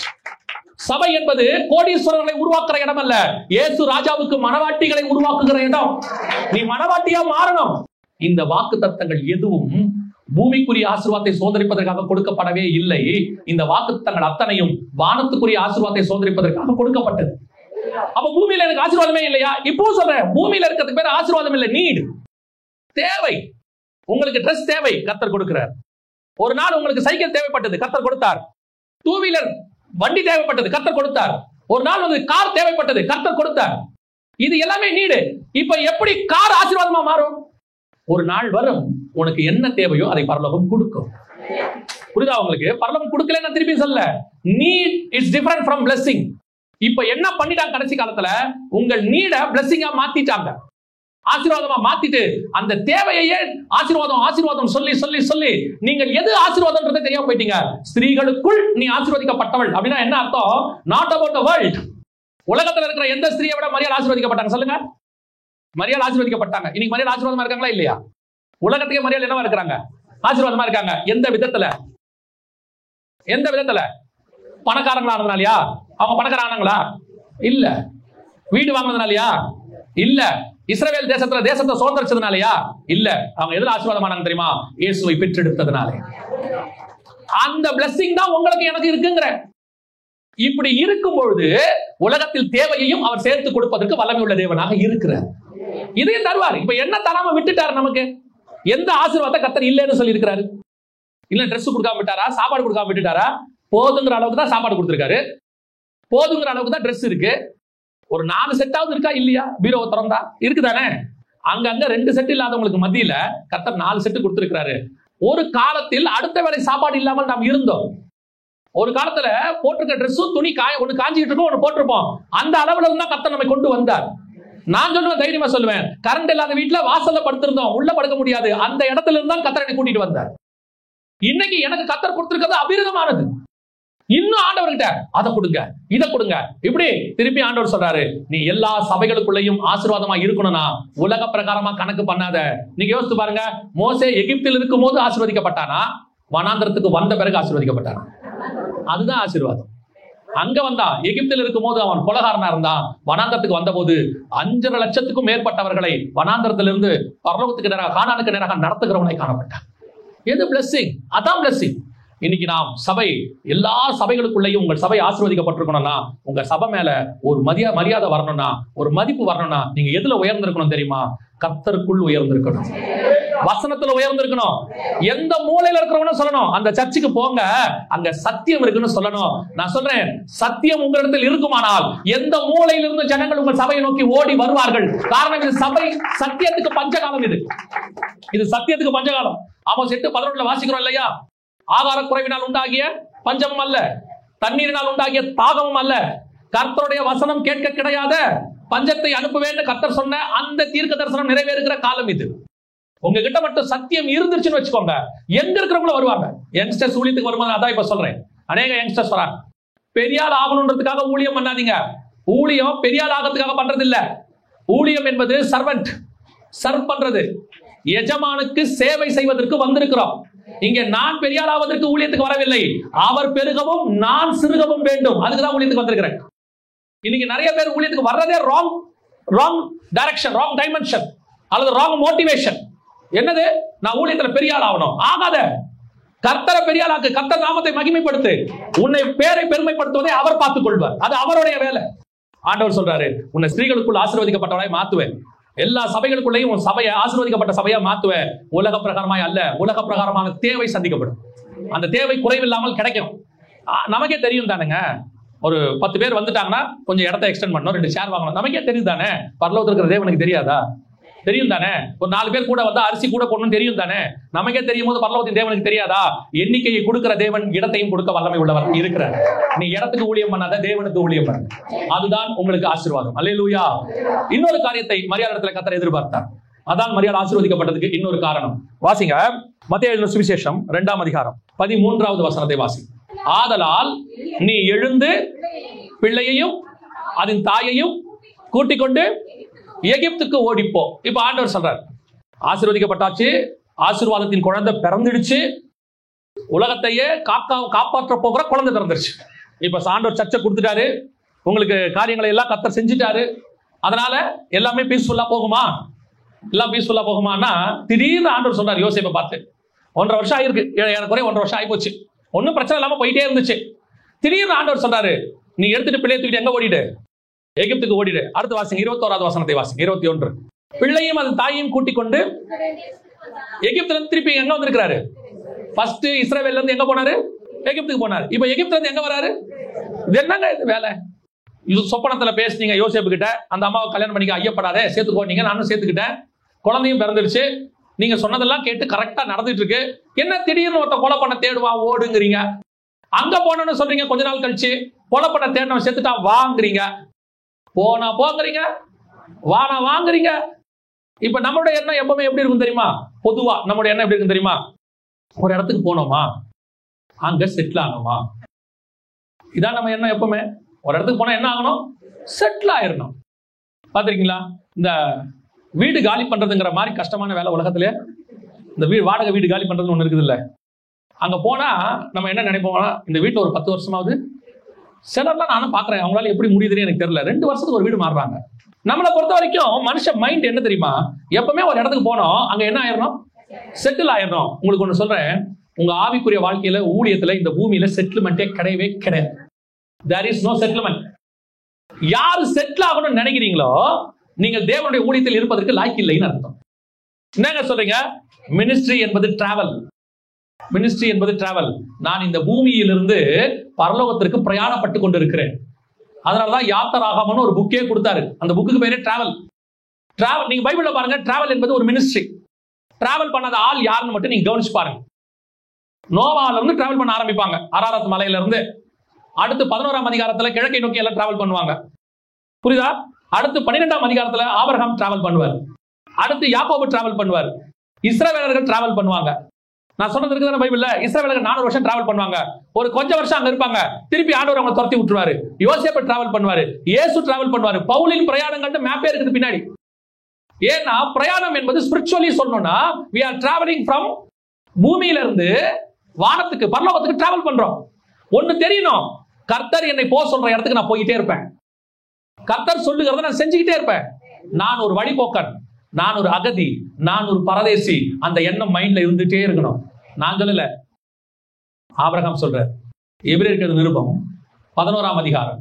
சபை என்பது கோடீஸ்வரர்களை உருவாக்குற இடம் அல்ல, இயேசு ராஜாவுக்கு மனவாட்டிகளை உருவாக்குகிற இடம். நீ மனவாட்டியா மாறணும். இந்த வாக்கு தத்தங்கள் எதுவும் பூமிக்குரிய ஆசீர்வாதத்தை சுதந்திரிப்பதற்காக கொடுக்கப்படவே இல்லை. இந்த வாக்குத்தத்தங்கள் அத்தனையும் வானத்துக்குரிய ஆசீர்வாதத்தை சுதந்திரிப்பதற்காக கொடுக்கப்பட்டது. அப்ப பூமியில எனக்கு ஆசீர்வாதமே இல்லையா? இப்போ சொல்றேன், பூமியில இருக்கிறதுக்கு பேர் ஆசீர்வாதம் இல்லை, நீட், தேவை. உங்களுக்கு ட்ரெஸ் தேவை, கர்த்தர் கொடுக்கிறார். ஒரு நாள் உங்களுக்கு சைக்கிள் தேவைப்பட்டது, கர்த்தர் கொடுத்தார். டூ வீலர் வண்டி தேவைப்பட்டது, கர்த்தர் கொடுத்தார். ஒரு நாள் வந்து கார் தேவைப்பட்டது, கர்த்தர் கொடுத்தார். இது எல்லாமே நீடு. இப்ப எப்படி கார் ஆசீர்வாதமா மாறும்? ஒரு நாள் வரும், உனக்கு என்ன தேவையோ அதை பரலோகம் கொடுக்கும். புரியுதா உங்களுக்கு? பரலோகம் கொடுக்கலன்னு திருப்பி சொல்ல, need is different from blessing. இப்ப என்ன பண்ணிட்டாங்க கடைசி காலத்துல, உங்கள் நீட பிளெஸிங்கா மாத்திட்டாங்க, ஆசீர்வாதமா மாத்திட்டு அந்த தேவையே ஆசீர்வாதம் ஆசீர்வாதம் சொல்லி சொல்லி சொல்லி நீங்கள் எது ஆசீர்வாதம்ன்றதை தெரியாம போயிட்டீங்க. ஸ்திரீகளுக்குள் நீ ஆசீர்வதிக்கப்பட்டவள் அப்படின்னா என்ன அர்த்தம்? Not about the world. உலகத்துல இருக்கிற எந்த ஸ்திரியை விட மரியாதை ஆசீர்வதிக்கப்பட்டாங்க சொல்லுங்க? மரியாதை ஆசீர்வதிக்கப்பட்டாங்க. இன்னைக்கு மரியாதை ஆசீர்வாதமா இருக்காங்களா இல்லையா? உலகத்துக்கே மரியாதை என்னவா இருக்கிறாங்க? ஆசீர்வாதமா இருக்காங்க. எந்த விதத்துல? எந்த விதத்துல? பணக்காரங்களா ஆனதுனாலயா? அவங்க பணக்கார ஆனாங்களா? இல்ல. வீடு வாங்கினதுனாலயா? இல்ல. இஸ்ரவேல் தேசத்தை சுதந்திரிச்சதுனாலயா? இல்ல. அவங்க எதுல ஆசீர்வாதமானாங்க தெரியுமா? இயேசுவை பெற்றெடுத்ததுனால. அந்த பிளெஸிங் தான் உங்களுக்கு எனக்கு இருக்குங்கிற. இப்படி இருக்கும் பொழுது உலகத்தில் தேவையையும் அவர் சேர்த்து கொடுப்பதற்கு வல்லமை உள்ள தேவனாக இருக்கிறார். இதையும் தருவார். இப்ப என்ன தராம விட்டுட்டாரு நமக்கு? எந்த ஆசீர்வாதத்தை கர்த்தர் இல்லைன்னு சொல்லி இருக்கிறாரு? இல்ல ட்ரெஸ் கொடுக்காம விட்டாரா? சாப்பாடு கொடுக்காம விட்டுட்டாரா? போதுங்கிற அளவுக்கு தான் சாப்பாடு கொடுத்திருக்காரு, போதுங்கிற அளவுக்கு தான் ட்ரெஸ் இருக்கு. ஒரு 4 செட்டாவது இருக்கா இல்லையா? பீரோவை திறந்தா இருக்குதானே? அங்கங்க 2 செட் இல்லாதவங்களுக்கு மத்தியில கர்த்தர் 4 செட்டு கொடுத்திருக்கிறாரு. ஒரு காலத்தில் அடுத்த வேளை சாப்பாடு இல்லாமல் நாம் இருந்தோம். ஒரு காலத்துல போட்டிருக்க ட்ரெஸ்ஸும் துணி ஒண்ணு காஞ்சிட்டு இருக்கும், ஒண்ணு போட்டிருப்போம். அந்த அளவுல இருந்தா கர்த்தர் நம்மை கொண்டு வந்தார். நான் சொல்லுவேன், தைரியமா சொல்லுவேன், கரண்ட் இல்லாத வீட்டுல வாசல்ல படுத்திருந்தோம், உள்ள படுக்க முடியாது. அந்த இடத்துல இருந்தால் கர்த்தர் என்னை கூட்டிட்டு வந்தார். இன்னைக்கு எனக்கு கர்த்தர் கொடுத்திருக்கிறது அபிரிதமானது. இன்னும் ஆண்டவர்கிட்ட அதை கொடுங்க, இதை கொடுங்க. இப்படி திருப்பி ஆண்டவர் சொல்றாரு, நீ எல்லா சபைகளுக்குள்ளேயும் ஆசீர்வாதமா இருக்கணும்னா உலக பிரகாரமா கணக்கு பண்ணாத. நீங்க யோசித்து பாருங்க, மோசே எகிப்தில் இருக்கும் போது ஆசீர்வதிக்கப்பட்டானா, வனாந்திரத்துக்கு வந்த பிறகு ஆசீர்வதிக்கப்பட்டானா? அதுதான் ஆசீர்வாதம். அங்க வந்தா எகிப்தில் இருக்கும் போது அவன் கொலகாரனா இருந்தான். வனாந்தரத்துக்கு வந்த போது 5.5 லட்சத்துக்கும் மேற்பட்டவர்களை வனாந்தரத்திலிருந்து பரலோகத்துக்கு நேராக, கானானுக்கு நேராக நடத்துகிறவனை காணப்பட்டான். எது பிளெஸிங்? அதான் பிளெஸிங். இன்னைக்கு நாம் சபை, எல்லா சபைகளுக்குள்ளேயும் உங்கள் சபை ஆசீர்வதிக்கப்பட்டிருக்கணும்னா, உங்க சபை மேல ஒரு மரியாதை வரணும்னா, ஒரு மதிப்பு வரணும்னா, நீங்க எதுல உயர்ந்திருக்கணும் தெரியுமா? கர்த்தருக்குள் உயர்ந்திருக்கணும், வசனத்துல உயர்ந்திருக்கணும். எந்த மூலையில இருக்கிறவனும் சொல்லணும், அந்த சர்ச்சுக்கு போங்க, அங்க சத்தியம் இருக்குன்னு சொல்லணும். நான் சொல்றேன், சத்தியம் உங்களிடத்தில் இருக்குமானால் எந்த மூலையில இருந்து ஜனங்கள் உங்கள் சபையை நோக்கி ஓடி வருவார்கள். காரணம், இது சபை சத்தியத்துக்கு பஞ்சகாலம். இது சத்தியத்துக்கு பஞ்சகாலம். ஆமோஸ் 8:11 வாசிக்கிறோம் இல்லையா? ஆகார குறைவினால் உண்டாகிய பஞ்சமும் அல்ல, தண்ணீரினால் உண்டாகிய தாகமும் அல்ல, கர்த்தருடைய வசனம் கேட்க கிடையாத பஞ்சத்தை அனுப்புவேன்னு கர்த்தர் சொன்ன அந்த தீர்க்க தரிசனம் நிறைவேறுகிற காலம் இது. உங்ககிட்ட மட்டும் சத்தியம் இருந்துருச்சுன்னு வச்சுக்கோங்க, எங்க இருக்கிறவங்களும் வருவாங்க. யங்ஸ்டர்ஸ் ஊழியத்துக்கு வரும்போது அதான் இப்ப சொல்றேன், அநேக யங்ஸ்டர்ஸ் வராங்க. பெரியாள் ஆகணுன்றதுக்காக ஊழியம் பண்ணாதீங்க. ஊழியம் பெரியாள் ஆகிறதுக்காக பண்றது இல்ல. ஊழியம் என்பது சர்வெண்ட், சர்வ் பண்றது. எஜமானுக்கு சேவை செய்வதற்கு வந்திருக்கிறோம். இங்க நான் பெரியாள் ஆவதற்கு ஊழியத்துக்கு வரவில்லை, அவர் பெருகவும் நான் சிறுகவும் வேண்டும், அதுக்குதான் ஊழியத்துக்கு வந்திருக்கிறேன். இன்னைக்கு நிறைய பேர் ஊழியத்துக்கு வர்றதே ராங் டைரக்ஷன், ராங் டைமென்ஷன் அல்லது ராங் மோட்டிவேஷன். என்னது? நான் ஊழியத்துல பெரியாள் ஆகணும். ஆகாத. கர்த்தரை பெரியாளாக்கு, கர்த்தர் நாமத்தை மகிமைப்படுத்து. உன்னை பேரை பெருமைப்படுத்துவதை அவர் பார்த்துக் கொள்வார், அது அவருடைய வேலை. ஆண்டவர் சொல்றாரு, உன்னை ஸ்திரீகளுக்குள் ஆசீர்வதிக்கப்பட்டவளை மாத்துவேன், எல்லா சபைகளுக்குள்ளேயும் உன் சபையை ஆசீர்வதிக்கப்பட்ட சபையா மாத்துவேன். உலக பிரகாரமாய் அல்ல, உலக பிரகாரமான தேவை சந்திக்கப்படும். அந்த தேவை குறைவில்லாமல் கிடைக்கும். நமக்கே தெரியும் தானுங்க, ஒரு 10 பேர் வந்துட்டாங்கன்னா கொஞ்சம் இடத்தை எக்ஸ்டெண்ட் பண்ணணும், 2 சேர் வாங்கணும். நமக்கே தெரியும் தானே? பரலோகத்துல இருக்கிற தேவனுக்கு தெரியாதா? தெரியும் தானே? ஒரு 4 பேர் கூட வந்தா அரிசி கூட போடணும் தெரியும் தானே? நமக்கே தெரியும் போது பரலோகத்தின் தேவனுக்கு தெரியாதா? எண்ணிக்கையை கொடுக்கிற தேவன் இடத்தையும் கொடுக்க வல்லமை உள்ளவர் இருக்கிறார். நீ இடத்துக்கு ஊழியம் பண்ணாத, தேவனுக்கு ஊழியம் பண்ணு, அதுதான் உங்களுக்கு ஆசீர்வாதம். அல்லேலூயா. இன்னொரு காரியத்தை மரியாதை கர்த்தர் எதிர்பார்த்தார். அதான் மரியாதை ஆசீர்வதிக்கப்பட்டதுக்கு இன்னொரு காரணம். வாசிங்க, மத்தேயு எழுதின சுவிசேஷம் 2ஆம் அதிகாரம் 13வது வசனத்தை வாசி. ஆதலால் நீ எழுந்து பிள்ளையையும் அதன் தாயையும் கூட்டிக் கொண்டு எகிப்துக்கு ஓடிப்போ. இப்ப ஆண்டவர் சொல்றார், ஆசீர்வதிக்கப்பட்டாச்சு, ஆசீர்வாதத்தின் குழந்தை பிறந்துடுச்சு, உலகத்தையே காப்பாற்ற போகிற குழந்தை பிறந்துருச்சு. இப்ப ஆண்டவர் சர்ச்சை கொடுத்துட்டாரு, உங்களுக்கு காரியங்களை எல்லாம் கர்த்தர் செஞ்சுட்டாரு. அதனால எல்லாமே பீஸ்ஃபுல்லா போகுமா? எல்லாம் பீஸ்ஃபுல்லா போகுமான்னா, திடீர்னு ஆண்டவர் சொல்றாரு யோசேப்பை பார்த்து, 1.5 வருஷம் ஆயிருக்கு, ஏறக்குறைய 1.5 வருஷம் ஆயிப்போச்சு, ஒன்னும் பிரச்சனை இல்லாம போயிட்டே இருந்துச்சு. திடீர்னு ஆண்டவர் சொல்றாரு, நீ எடுத்துட்டு பிள்ளையை தூக்கிட்டு எங்க ஓடிடு? எகிப்துக்கு ஓடிடு. அடுத்து வாசிங்க, 21வது வசனத்தை வாசிங்க. 21. பிள்ளையும் அதன் தாயையும் கூட்டிக் கொண்டு எகிப்துல இருந்து திருப்பி எங்க வந்திருக்கிறாரு? ஃபர்ஸ்ட் இஸ்ரவேல்ல இருந்து எங்க போனாரு? எகிப்துக்கு போனாரு. இப்ப எகிப்துல இருந்து எங்க வராரு? என்னங்க இது வேலை? சொப்பனத்துல பேசுனீங்க யோசேப்பு கிட்ட, அந்த அம்மாவை கல்யாணம் பண்ணிக்க ஐயப்படாதே சேர்த்துக்கோ, நீங்க நானும் சேர்த்துக்கிட்டேன், குழந்தையும் பிறந்துருச்சு, நீங்க சொன்னதெல்லாம் கேட்டு கரெக்டா நடந்துட்டு இருக்கு, என்ன திடீர்னு ஒருத்த கொலை பண்ண தேடுவான் ஓடுங்கிறீங்க, அங்க போனோன்னு சொல்றீங்க, கொஞ்ச நாள் கழிச்சு கொலை பண்ண தேடினவன் செத்துட்டா வாங்குறீங்க, போனா போங்கிறீங்க, வானா வாங்குறீங்க. இப்ப நம்மளுடைய எண்ணம் எப்பவுமே எப்படி இருக்கும் தெரியுமா? பொதுவா நம்மளுடைய எண்ணம் எப்படி இருக்கும் தெரியுமா? ஒரு இடத்துக்கு போனோமா, அங்க செட்டில் ஆகணுமா, இதான் நம்ம எண்ணம். எப்பவுமே ஒரு இடத்துக்கு போனா என்ன ஆகணும்? செட்டில் ஆயிடணும். பாத்திருக்கீங்களா? இந்த வீடு காலி பண்றதுங்கிற மாதிரி கஷ்டமான வேலை உலகத்திலே இந்த வாடகை வீடு காலி பண்றதுன்னு ஒண்ணு இருக்குது இல்ல. அங்க போனா நம்ம என்ன நினைப்போம்னா, இந்த வீட்டுல ஒரு 10 வருஷமாவது, சிலர்லாம் நானும் பாக்குறேன், அவங்களால எப்படி முடியுதுன்னு எனக்கு தெரியல, 2 வருஷத்துக்கு ஒரு வீடு மாறுறாங்க. நம்மளை பொறுத்த வரைக்கும் மனுஷ மைண்ட் என்ன தெரியுமா? எப்பவுமே ஒரு இடத்துக்கு போனோம், அங்க என்ன ஆயிரணும்? செட்டில் ஆயிரணும். உங்களுக்கு ஒண்ணு சொல்றேன், உங்க ஆவிக்குரிய வாழ்க்கையில, ஊழியத்துல, இந்த பூமியில செட்டில்மெண்டே கிடையவே கிடையாது. There is no settlement. யாரு செட்டில் ஆகணும்னு நினைக்கிறீங்களோ நீங்கள் தேவனுடைய ஊழியத்தில் இருப்பதற்கு லாய்க்கு இல்லைன்னு அர்த்தம். என்னங்க சொல்றீங்க? மினிஸ்ட்ரி என்பது டிராவல். மினிஸ்ட்ரி என்பது டிராவல். நான் இந்த பூமியிலிருந்து பரலோகத்திற்கு பிரயாணப்பட்டு கொண்டிருக்கிறேன். அதனாலதான் யாத்திராகமம்னு ஒரு புக்கே கொடுத்தாரு. அந்த புக்குக்கு பேரே டிராவல். டிராவல் நீங்க பைபிள்ல பாருங்க, டிராவல் என்பது ஒரு மினிஸ்ட்ரி. டிராவல் பண்ணாத ஆள் யாருன்னு மட்டும் நீங்க கவனிச்சு பாருங்க. நோவால இருந்து டிராவல் பண்ண ஆரம்பிப்பாங்க, அராரத் மலையில இருந்து. அடுத்து 11ஆம் அதிகாரத்துல கிழக்கை நோக்கி எல்லாம் டிராவல் பண்ணுவாங்க, புரியுதா? அடுத்து 12ஆம் அதிகாரத்துல ஆபிரகாம் டிராவல் பண்ணுவார். அடுத்து யாக்கோபு டிராவல் பண்ணுவார். இஸ்ரவேலர்கள் டிராவல் பண்ணுவாங்க. நான் சொன்னது இருக்குதான பைபிள்ல? இஸ்ரவேலர்கள் 400 வருஷம் டிராவல் பண்ணுவாங்க. ஒரு கொஞ்சம் வருஷம் அங்க இருப்பாங்க, திருப்பி ஆண்டவர் அவங்க துரத்தி விட்டுருவாரு. யோசேப்பு டிராவல் பண்ணுவாரு, இயேசு டிராவல் பண்ணுவாரு. பவுலின் பிரயாணங்கள் மேப்பே இருக்குது பின்னாடி. ஏன்னா பிரயாணம் என்பது ஸ்பிரிச்சுவலி சொல்லணும்னா, we are traveling from பூமியில இருந்து வானத்துக்கு, பரலோகத்துக்கு டிராவல் பண்றோம். ஒண்ணு தெரியணும், கர்த்தர் என்னை போக சொல்ற இடத்துக்கு நான் போயிட்டே இருப்பேன். கர்த்தர் சொல்லுகிறத நான் செஞ்சுக்கிட்டே இருப்பேன். நான் ஒரு வழிபோக்கன், நான் ஒரு அகதி, நான் ஒரு பரதேசி, அந்த எண்ணம் மைண்ட்ல இருந்துட்டே இருக்கணும். நான் சொல்லல, ஆபிரகாம் சொல்ற. எபிரேயர் நிருபம் 11ஆம் அதிகாரம்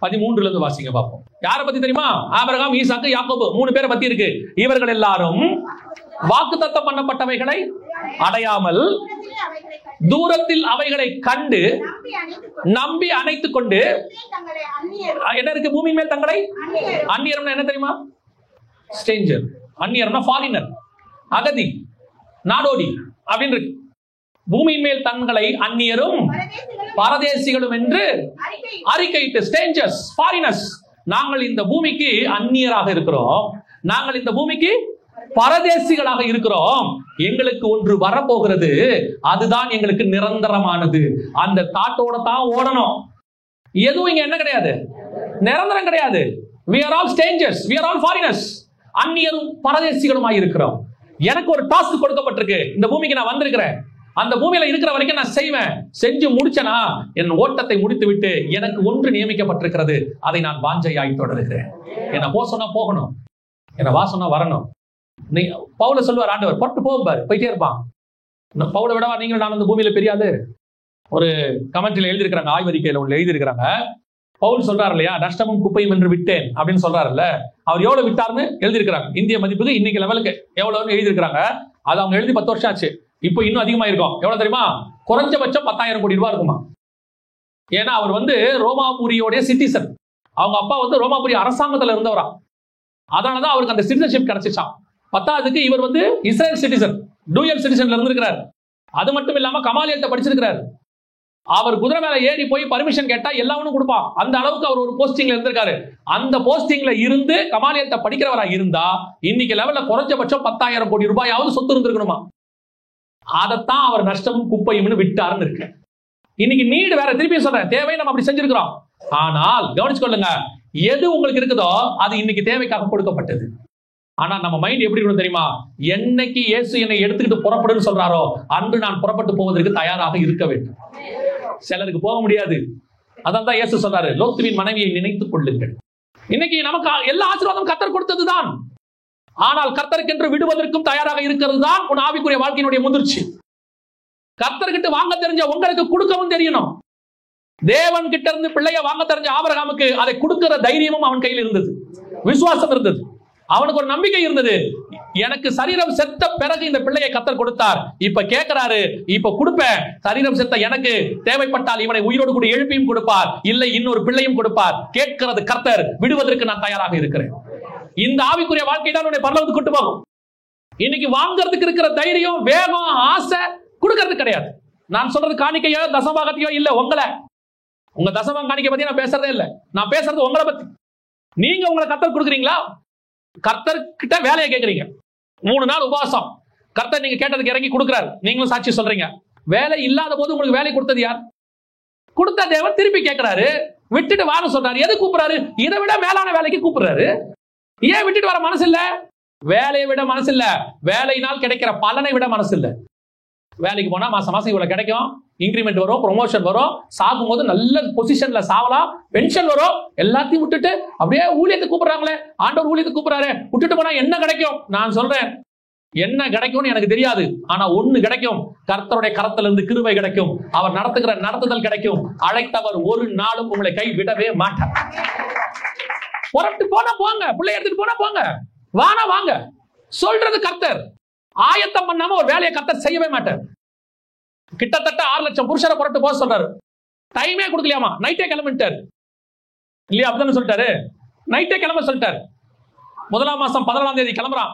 13 இருந்து வாசிங்க பார்ப்போம். யாரை பத்தி தெரியுமா? ஆபிரகாம், ஈசாக்கு, யாக்கோபு 3 பேரை பத்தி இருக்கு. இவர்கள் எல்லாரும் வாக்குத்தத்தம் பண்ணப்பட்டவைகளை அடையாமல் தூரத்தில் அவைகளை கண்டு நம்பி அணைத்துக் கொண்டு என்ன இருக்கு? பூமி மேல் தங்களை அந்நியர்னா என்ன தெரியுமா? ஸ்ட்ரேஞ்சர். அந்நியர்னா ஃபாரினர், அகதி, நாடோடி அப்படின்னு இருக்கு. பூமியின் மேல் தங்களை அந்நியரும் பரதேசிகளும் என்று அறிக்கையிட்டு, ஸ்ட்ரேஞ்சர்ஸ், ஃபாரினர்ஸ். நாங்கள் இந்த பூமிக்கு அந்நியராக இருக்கிறோம், நாங்கள் இந்த பூமிக்கு பரதேசிகளாக இருக்கிறோம். எங்களுக்கு ஒன்று வரப்போகிறது, அதுதான் எங்களுக்கு நிரந்தரமானது. அந்த தாட்டோட தான் ஓடணும். எதுவும் இங்க என்ன கிடையாது, நிரந்தரம் கிடையாது. we are all strangers, we are all foreigners. அந்நியரும் பரதேசிகளுமாய் இருக்கிறோம். எனக்கு ஒரு டாஸ்க் கொடுக்கப்பட்டிருக்கு, இந்த பூமிக்கு நான் வந்திருக்கிறேன். அந்த பூமியில இருக்கிற வரைக்கும் நான் செய்வேன். செஞ்சு முடிச்சனா என் ஓட்டத்தை முடித்து விட்டு எனக்கு ஒன்று நியமிக்கப்பட்டிருக்கிறது, அதை நான் வாஞ்சையாய் தொடர்கிறேன். என்ன போ சொன்னா போகணும், என்ன வா சொன்னா வரணும். நீ பவுல சொல்லுவார், ஆண்டவர் பொட்டு போவார், போயிட்டே இருப்பான். பவுல விடவா நீங்களும் நான் அந்த பூமியில பெரியாது? ஒரு கமெண்ட்ல எழுதியிருக்கிறாங்க, ஆய்வறிக்கையில உள்ள எழுதியிருக்கிறாங்க. பவுல் சொல்றாரு இல்லையா, நஷ்டமும் குப்பையும் என்று விட்டேன் அப்படின்னு சொல்றாருல்ல. அவர் எவ்வளவு விட்டார்னு எழுதியிருக்கிறாங்க. இந்திய மதிப்புக்கு இன்னைக்கு லெவலுக்கு எவ்வளவுன்னு எழுதியிருக்கிறாங்க. அது அவங்க எழுதி 10 வருஷம் ஆச்சு. இப்போ இன்னும் அதிகமா இருக்கும். எவ்வளவு தெரியுமா? குறைஞ்சபட்சம் 10,000 கோடி ரூபாய் இருக்குமா. ஏன்னா அவர் ரோமாபுரியோடைய சிட்டிசன். அவங்க அப்பா ரோமாபுரி அரசாங்கத்துல இருந்தவரா. அதனாலதான் அவருக்கு அந்த சிட்டிசன்ஷிப் கிடைச்சிச்சான். 10ஆவதுக்கு இவர் இஸ்ரேல் சிட்டிசன், டூயல் சிட்டிசன்ல இருந்திருக்கிறார். அது மட்டும் இல்லாம கமாலியத்தை படிச்சிருக்கிறார். அவர் குதிரை மேல ஏறி போய் பர்மிஷன் கேட்டா எல்லாவனும் கொடுப்பான். அந்த அளவுக்கு அவர் ஒரு போஸ்டிங்ல இருந்திருக்காரு. அந்த போஸ்டிங்ல இருந்து கமாலியத்தை படிக்கிறவரா இருந்தா இன்னைக்கு லெவல்ல குறைஞ்சபட்சம் 10,000 கோடி ரூபாயாவது சொத்து இருந்திருக்கணுமா. அதைத்தான் அவர் நஷ்டமும் குப்பையும் விட்டாருன்னு இருக்கு. இன்னைக்கு நீடு வேற. திருப்பி சொல்றேன், தேவை நம்ம அப்படி செஞ்சிருக்கிறோம். ஆனால் கவனிச்சுக்கொள்ளுங்க, எது உங்களுக்கு இருக்குதோ அது இன்னைக்கு தேவைக்காக கொடுக்கப்பட்டது. ஆனா நம்ம மைண்ட் எப்படி இருக்கணும் தெரியுமா? என்னைக்கு இயேசு என்னை எடுத்துக்கிட்டு புறப்படுன்னு சொல்றாரோ அன்று நான் புறப்பட்டு போவதற்கு தயாராக இருக்க வேண்டும். சிலருக்கு போக முடியாது. அதான் தான் இயேசு சொல்றாரு, லோத்துவின் மனைவியை நினைத்துக் கொள்ளுங்கள். இன்னைக்கு நமக்கு எல்லா ஆசீர்வாதம் கர்த்தர் கொடுத்ததுதான். ஆனால் கர்த்தருக்கென்று விடுவதற்கும் தயாராக இருக்கிறது தான் உன் ஆவிக்குரிய வாழ்க்கையினுடைய முதிர்ச்சி. கர்த்தர்கிட்ட வாங்க தெரிஞ்ச உங்களுக்கு கொடுக்கவும் தெரியணும். தேவன் கிட்ட இருந்து பிள்ளைய வாங்க தெரிஞ்ச ஆபிரகாமுக்கு அதை கொடுக்கிற தைரியமும் அவன் கையில் இருந்தது, விசுவாசம் இருந்தது. அவனுக்கு ஒரு நம்பிக்கை இருந்தது. எனக்கு சரீரம் செத்த பிறகு இந்த பிள்ளையை கர்த்தர் கொடுத்தார். இப்ப கேட்கிறாரு, இப்ப கொடுப்பேன். சரீரம் செத்த எனக்கு தேவைப்பட்டால் இவனை உயிரோடு கூட எழுப்பியும் கொடுப்பார், இல்லை இன்னொரு பிள்ளையும் கொடுப்பார். கேட்கிறது கர்த்தர், விடுவதற்கு நான் தயாராக இருக்கிறேன். இந்த ஆவிக்குரிய வாழ்க்கை தான் உன்னை பரலோகத்துக்கு கொண்டு போகும். இன்னைக்கு வாங்கறதுக்கு இருக்கிற தைரியம், வேகம், ஆசை கொடுக்கறது கிடையாது. நான் சொல்றது காணிக்கையோ தசமபாகத்தையோ இல்ல, உங்க தசமம் காணிக்கை பத்தி நான் பேசுறதே இல்ல. நான் பேசுறது உங்களை பத்தி. நீங்க உங்களை கர்த்தர் கொடுக்குறீங்களா? கர்த்தர் கிட்ட வேலையை கேட்கறீங்க. 3 நாள் உபவாசம், கர்த்தர் நீங்க கேட்டதுக்கு இறங்கி கொடுக்கிறார். நீங்களும் சாட்சி சொல்றீங்க. வேலை இல்லாத போது உங்களுக்கு வேலை கொடுத்தது யார்? கொடுத்த தேவன் திருப்பி கேட்கிறாரு, விட்டுட்டு வான்னு சொல்றாரு. எது கூப்பிடுறாரு? இதை விட மேலான வேலைக்கு கூப்பிடுறாரு. ஏன் விட்டுட்டு வர மனசு இல்ல? வேலையை விட மனசு இல்ல, வேலையினால் கிடைக்கிற பலனை விட மனசு இல்ல. வேலைக்கு போனா மாசம் மாசம் இவ்வளவு கிடைக்கும், இன்கிரிமெண்ட் வரும், ப்ரொமோஷன் வரும், சாகும் போது நல்ல பொசிஷன்ல சாவலாம், பென்ஷன் வரும், எல்லாத்தையும் விட்டுட்டு அப்படியே ஊழியத்துக்கு கூப்பிடுறாங்களே, ஆண்டவர் ஊழியத்துக்கு கூப்பிடுறாரு, விட்டுட்டு போனா என்ன கிடைக்கும்? நான் சொல்றேன், என்ன கிடைக்கும்னு எனக்கு தெரியாது. ஆனா ஒண்ணு கிடைக்கும், கர்த்தருடைய கரத்திலிருந்து கிருபை கிடைக்கும், அவர் நடத்துகிற நடத்துதல் கிடைக்கும். அழைத்தவர் ஒரு நாளும் உங்களை கை விடவே மாட்டார். புறப்பட்டு போனா போங்க, பிள்ளை எடுத்துட்டு போனா போங்க, வானா வாங்க சொல்றது கர்த்தர். ஆயத்தம் பண்ணாம ஒரு வேலையை கர்த்தர் செய்யவே மாட்டார். கிட்டத்தட்ட 6 லட்சம் புருஷரை புறப்பட்டு போக சொல்றாரு. டைமே கொடுக்கலையாமா, நைட்டே கிளம்பிட்டார் இல்லையா? அப்படிதான் சொல்லிட்டாரு, நைட்டே கிளம்ப சொல்லிட்டாரு. 1ஆம் மாசம் 14ஆம் தேதி கிளம்புறான்.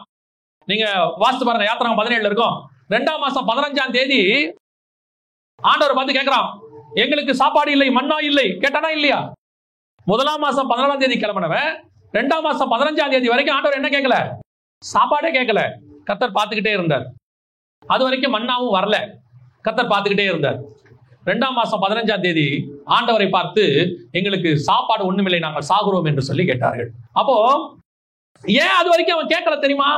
நீங்க வாசித்து பாருங்க, யாத்திராகம் 17 இருக்கும். 2ஆம் மாசம் 15ஆம் தேதி ஆண்டவர் பார்த்து கேட்கிறான், எங்களுக்கு சாப்பாடு இல்லை, மன்னா இல்லை, கேட்டானா இல்லையா? 1ஆம் மாசம் 14ஆம் தேதி கிளம்பினவன் 2ஆம் மாசம் 15ஆம் தேதி வரைக்கும் ஆண்டவர் என்ன கேட்கல? சாப்பாடே கேட்கல. கர்த்தர் பார்த்துக்கிட்டே இருந்தார். அது வரைக்கும் மன்னாவும் வரல, கர்த்தர் பார்த்துக்கிட்டே இருந்தார். 2ஆம் மாசம் 15ஆம் தேதி ஆண்டவரை பார்த்து, எங்களுக்கு சாப்பாடு ஒண்ணுமில்லை, நாங்கள் சாகுறோம் என்று சொல்லி கேட்டார்கள். அப்போ ஏன் அது வரைக்கும் அவன் கேட்கல தெரியுமா?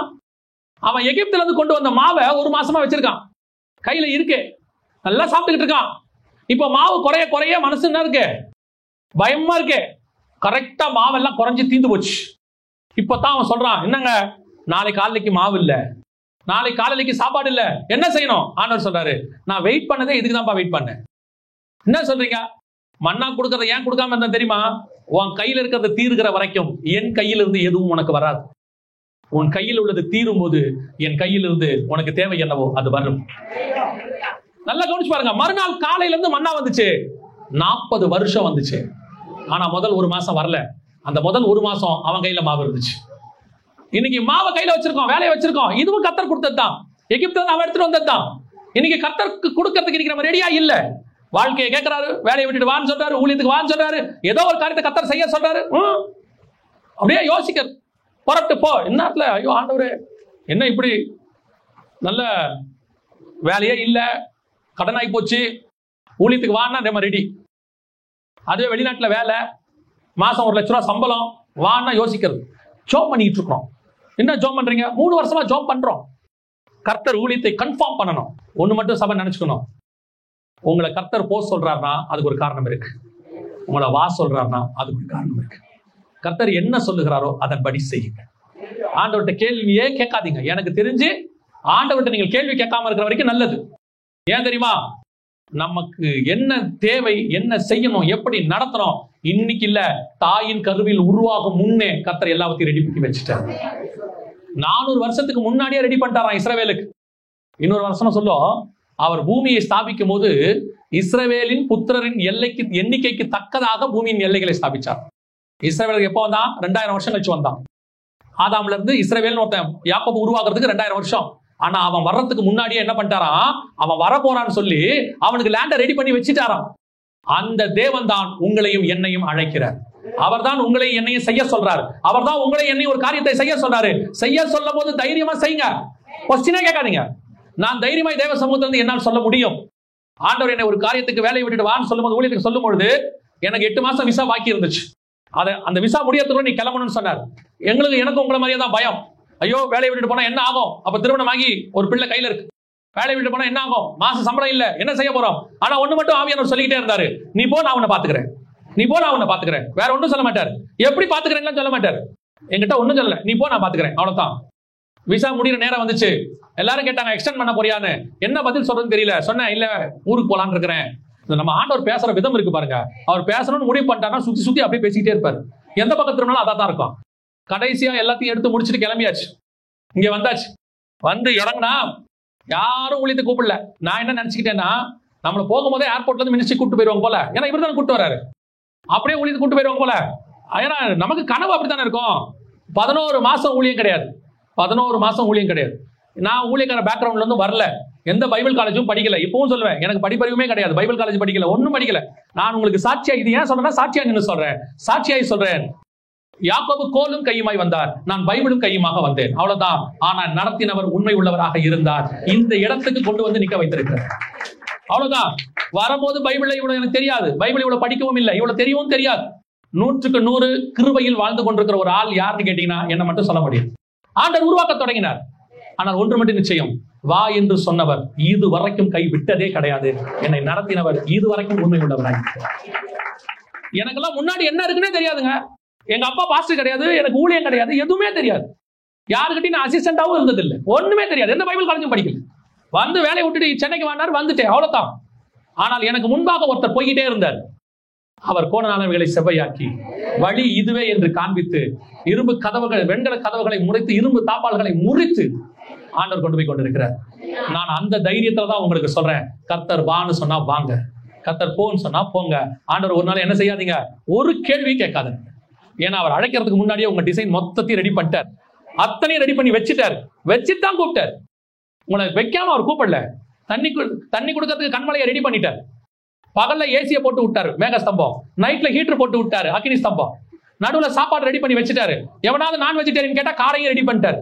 அவன் எகிப்துல இருந்து கொண்டு வந்த மாவை 1 மாசமா வச்சிருக்கான், கையில இருக்கு, நல்லா சாப்பிட்டுக்கிட்டு இருக்கான். இப்போ மாவு குறைய குறைய மனசு என்ன இருக்கு? பயமா இருக்கு. கரெக்டா மாவெல்லாம் குறைஞ்சு தீந்து போச்சு. இப்பதான் அவன் சொல்றான், என்னங்க நாளை காலைக்கு மாவு இல்ல, நாளை காலைக்கு சாப்பாடு இல்ல, என்ன செய்யணும்? ஆண்டவர் சொல்றாரு, நான் வெயிட் பண்ணதே இதுக்கு தான்ப்பா வெயிட் பண்ணேன். என்ன சொல்றீங்க? மன்னா கொடுக்கறத ஏன் கொடுக்காம இருந்தா தெரியுமா? உன் கையில இருக்கிறது தீருகிற வரைக்கும் என் கையில இருந்து எதுவும் உனக்கு வராது. உன் கையில் உள்ளது தீரும் போது என் கையில் இருந்து உனக்கு தேவை என்னவோ அது வரும். நல்லா கவனிச்சு பாருங்க. மறுநாள் காலையில இருந்து மன்னா வந்துச்சு. 40 வருஷம் வந்துச்சு. ஆனா முதல் 1 மாசம் வரல. அந்த முதல் 1 மாசம் அவன் கையில மாவு இருந்துச்சு. இன்னைக்கு மாவை கையில வச்சிருக்கோம், வேலையை வச்சிருக்கோம். இதுவும் கர்த்தர் கொடுத்தது தான். எகிப்துல அவன் எடுத்துட்டு வந்தது தான். இன்னைக்கு கர்த்தருக்கு கொடுக்கறதுக்கு இன்னைக்கு நம்ம ரெடியா இல்ல. வாழ்க்கையை கேட்கிறாரு, வேலையை விட்டுட்டு வான்னு சொல்றாரு, ஊழியத்துக்கு வான்னு சொல்றாரு, ஏதோ ஒரு காரியத்தை கர்த்தர் செய்ய சொல்றாரு. அப்படியே யோசிக்கிறது, புறப்பட்டு போ. என்ன ஐயோ ஆண்டவரே, என்ன இப்படி நல்ல வேலையே இல்ல, கடன் ஆகி போச்சு, ஊழியத்துக்கு வான்னா நம்ம ரெடி. அதுவே வெளிநாட்டுல வேலை, மாசம் 1 லட்ச ரூபா சம்பளம், வான்னா யோசிக்கிறது. ஜாப் பண்ணிட்டு இருக்கோம். என்ன ஜாப் பண்றீங்க? 3 வருஷமா ஜாப் பண்றோம். கர்த்தர் ஊழியத்தை கன்ஃபார்ம் பண்ணணும். ஒண்ணு மட்டும் சபை நினைச்சுக்கணும், உங்களை கர்த்தர் போக சொல்றாருன்னா அதுக்கு ஒரு காரணம் இருக்கு. உங்களை வா சொல்றாருன்னா அதுக்கு ஒரு காரணம் இருக்கு. கர்த்தர் என்ன சொல்லுகிறாரோ அதன்படி செய்யுங்க. ஆண்டவர்கிட்ட கேள்வியே கேட்காதீங்க. எனக்கு தெரிஞ்சு ஆண்டவர்கிட்ட நீங்கள் கேள்வி கேட்காம இருக்கிற வரைக்கும் நல்லது. ஏன் தெரியுமா? நமக்கு என்ன தேவை, என்ன செய்யணும், எப்படி நடத்தணும், இன்னைக்கு இல்ல, தாயின் கருவில் உருவாகும் முன்னே கர்த்தர் எல்லாத்தையும் ரெடி பண்ணி வச்சுட்டார். 400 வருஷத்துக்கு முன்னாடியே ரெடி பண்ணிட்டாராம் இஸ்ரவேலுக்கு. இன்னொரு வருஷம் சொல்லும், அவர் பூமியை ஸ்தாபிக்கும் போது இஸ்ரவேலின் புத்திரரின் எண்ணிக்கைக்கு தக்கதாக பூமியின் எல்லைகளை ஸ்தாபிச்சார். இஸ்ரவேலுக்கு எப்போ வந்தான்? 2000 வருஷம் கழிச்சு வந்தான். ஆதாம்ல இருந்து இஸ்ரவேல்னு ஒருத்தன் யாக்கோபு உருவாக்குறதுக்கு 2000 வருஷம். ஆனா அவன் வர்றதுக்கு முன்னாடியே என்ன பண்ணிட்டாராம்? அவன் வர போறான்னு சொல்லி அவனுக்கு லேண்டை ரெடி பண்ணி வச்சுட்டாராம். அந்த தேவன் தான் உங்களையும் என்னையும் அழைக்கிறார். அவர் தான் உங்களையும் என்னையும் செய்ய சொல்றாரு. அவர் தான் உங்களையும் என்னையும் ஒரு காரியத்தை செய்ய சொல்றாரு. செய்ய சொல்லும் போது தைரியமா செய்யுங்க. கொஸ்டினே கேட்காதீங்க. நான் தைரியமாய் தேவ சமூகத்திலிருந்து என்னால் சொல்ல முடியும். ஆண்டவர் என்னை ஒரு காரியத்துக்கு வேலையை விட்டுட்டு வான்னு சொல்லும் போது, ஊழியத்துக்கு சொல்லும் பொழுது எனக்கு 8 மாசம் விசா பாக்கி இருந்துச்சு. அந்த விசா முடியறதுக்குள்ள நீ கிளம்பணும்னு சொன்னார். எனக்கு உங்களை மாதிரியே தான் பயம். ஐயோ வேலையை விட்டுட்டு போனா என்ன ஆகும்? அப்ப திருமணம் ஆகி ஒரு பிள்ளை கையில இருக்கு, வேலையை விட்டு போனா என்ன ஆகும்? மாசம் சம்பளம் இல்ல, என்ன செய்ய போறோம்? ஆனா ஒண்ணு மட்டும் ஆவியானவர் சொல்லிக்கிட்டே இருந்தாரு, நீ போ, நான் உன்னை பாத்துக்கிறேன், நீ போ, நான் உன்னை பாத்துக்கிறேன். வேற ஒன்றும் சொல்ல மாட்டாரு. எப்படி பாத்துக்கிறேன்னு சொல்ல மாட்டாரு. என்கிட்ட ஒன்னும் சொல்லல, நீ போ, நான் பாத்துக்கிறேன், அவ்வளவுதான். விசா முடிகிற நேரம் வந்துச்சு. எல்லாரும் கேட்டாங்க, எக்ஸ்டெண்ட் பண்ண போறியான்னு. என்ன பதில் சொல்றதுன்னு தெரியல. சொன்னேன், இல்ல ஊருக்கு போலான்னு இருக்கிறேன். நம்ம ஆண்டவர் பேசுற விதம் இருக்கு பாருங்க. அவர் பேசணும்னு முடிவு பண்ணிட்டாருன்னா சுத்தி சுத்தி அப்படியே பேசிக்கிட்டே இருப்பாரு. எந்த பக்கம் திரும்பினாலும் அதான் இருக்கும். கடைசியா எல்லாத்தையும் எடுத்து முடிச்சுட்டு கிளம்பியாச்சு. இங்க வந்தாச்சு. வந்து இறங்கினா யாரும் ஊழியத்தை கூப்பிடல. நான் என்ன நினைச்சுக்கிட்டேன்னா, நம்மள போகும்போதே ஏர்போர்ட்ல இருந்து மினிஸ்ட்ரி கூப்பிட்டு போயிருவாங்க போல. ஏன்னா இவர் தானே கூப்பிட்டு வராரு. அப்படியே ஊழியத்தை கூப்பிட்டு போயிருவாங்க போல. ஏன்னா நமக்கு கனவு அப்படித்தானே இருக்கும். 11 மாசம் ஊழியம் கிடையாது. 11 மாசம் ஊழியம் கிடையாது. நான் ஊழியக்கார பேக்ரவுண்ட்ல இருந்து வரல. எந்த பைபிள் காலேஜும் படிக்கல. இப்பவும் சொல்லுவேன், எனக்கு படிப்பறிவுமே கிடையாது. பைபிள் காலேஜ் படிக்கல, ஒன்னும் படிக்கல. நான் உங்களுக்கு சாட்சியா, இது ஏன் சொல்றேன்னா சாட்சியா நின்னு சொல்றேன், சாட்சியாய் சொல்றேன். யாக்கோபு கோலும் கையுமாய் வந்தார், நான் பைபிளும் கையுமாக வந்தேன், அவ்வளவுதான். ஆனால் நடத்தினவர் உண்மை உள்ளவராக இருந்தார். இந்த இடத்துக்கு கொண்டு வந்து நிக்க வைத்திருக்கிறார், அவ்வளவுதான். வரும்போது பைபிள் இவ்வளவு எனக்கு தெரியாது, பைபிள் இவ்வளவு படிக்கவும் இல்லை, இவ்வளவு தெரியவும் தெரியாது. 100க்கு 100 கிருபையில் வாழ்ந்து கொண்டிருக்கிற ஒரு ஆள் யாருன்னு கேட்டீங்கன்னா என்ன மட்டும் சொல்ல முடியும். ஆண்டவர் உருவாக்க தொடங்கினார். ஆனால் ஒன்று மட்டும் நிச்சயம், வா என்று சொன்னவர் இது வரைக்கும் கை விட்டதே கிடையாது. என்னை நடத்தினவர் இது வரைக்கும் உண்மை உள்ளவராய். எனக்கெல்லாம் முன்னாடி என்ன இருக்குன்னே தெரியாதுங்க. எங்க அப்பா பாஸ்டர் கிடையாது, எனக்கு ஊழியம் கிடையாது, எதுவுமே தெரியாது. யாருக்கிட்டையும் நான் அசிஸ்டண்டாவும் இருந்தது இல்லை, ஒண்ணுமே தெரியாது. எந்த பைபிள் காலேஜும் படிக்கல. வந்து வேலையை விட்டுட்டு சென்னைக்கு வந்தார், வந்துட்டேன், அவ்வளவுதான். ஆனால் எனக்கு முன்பாக ஒருத்தர் போய்கிட்டே இருந்தார். அவர் கோணநாளவைகளை செவ்வையாக்கி வழி இதுவே என்று காண்பித்து இரும்பு கதவுகள், வெண்கல கதவுகளை முறைத்து, இரும்பு தாப்பால்களை முறித்து ஆண்டவர் கொண்டு போய் கொண்டிருக்கிறார். நான் அந்த தைரியத்துல தான் உங்களுக்கு சொல்றேன், கர்த்தர் வான்னு சொன்னா வாங்க, கர்த்தர் போன்னு சொன்னா போங்க. ஆண்டவர் ஒரு நாள் என்ன செய்யாதீங்க, ஒரு கேள்வி கேட்காதுங்க. ஏன்னா அவர் அழைக்கிறதுக்கு முன்னாடியே உங்க டிசைன் மொத்தத்தையும் ரெடி பண்ணிட்டார், அத்தனையும் ரெடி பண்ணி வச்சுட்டார், வச்சுட்டு தான் கூப்பிட்டார். உங்களை வைக்காம அவர் கூப்பிடல. தண்ணி கொடுக்கறதுக்கு கண்மலையை ரெடி பண்ணிட்டார். பகல்ல ஏசியை போட்டு விட்டாரு, மேக ஸ்தம்பம். நைட்ல ஹீட்டர் போட்டு விட்டாரு, அக்கினி ஸ்தம்பம். நடுவுல சாப்பாடு ரெடி பண்ணி வச்சுட்டாரு. எவனாவது நான் வெஜிடேரியன் கேட்டா காரையும் ரெடி பண்ணிட்டாரு,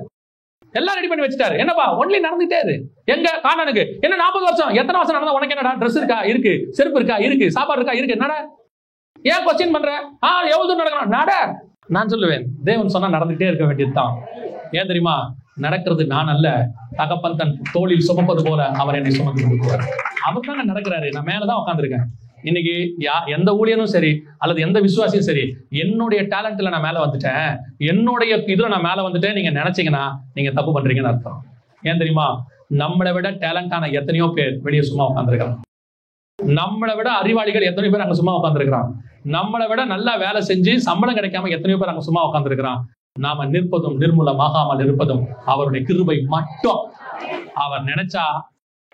எல்லாம் ரெடி பண்ணி வச்சுட்டாரு. என்னப்பா ஒன்லி நடந்துட்டே இரு. எங்க காணனுக்கு என்ன 40 வருஷம், எத்தனை வருஷம் நடந்தா உனக்கு என்னடா? ட்ரெஸ் இருக்கா? இருக்கு. செருப்பு இருக்கா? இருக்கு. சாப்பாடு இருக்கா? இருக்கு. நட. ஏன் கொஸ்டின் பண்ற? எவ்வளவு தூரம் நடக்கணும்? நட. நான் சொல்லுவேன், தேவன் சொன்னா நடந்துட்டே இருக்க வேண்டியதுதான். ஏன் தெரியுமா? நடக்கிறது நான் அல்ல, தகப்பன் தன் தோளில் சுமப்பது போல அவர் என்னை சுமந்து கொடுக்குவார். அவர் தாங்க நடக்கிறாரு, நான் மேலதான் உட்காந்துருக்கேன். இன்னைக்கு எந்த ஊழியனும் சரி அல்லது எந்த விசுவாசியும் சரி, என்னுடைய டேலண்ட்ல நான் மேல வந்துட்டேன், என்னுடைய இதுல நான் மேல வந்துட்டேன் நீங்க நினைச்சீங்கன்னா நீங்க தப்பு பண்றீங்கன்னு அர்த்தம். ஏன் தெரியுமா? நம்மளை விட டேலண்டான எத்தனையோ பேர் வெளியே சும்மா உட்காந்துருக்காங்க. நம்மளை விட அறிவாளிகள் எத்தனையோ பேர் அங்க சும்மா உட்காந்துருக்கிறான். நம்மளை விட நல்லா வேலை செஞ்சு சம்பளம் கிடைக்காம எத்தனையோ பேர் அங்க சும்மா உட்காந்துருக்கிறான். நாம நிற்பதும் நிர்மூலமாகாமல் இருப்பதும் அவருடைய கிருபை மட்டும். அவர் நினைச்சா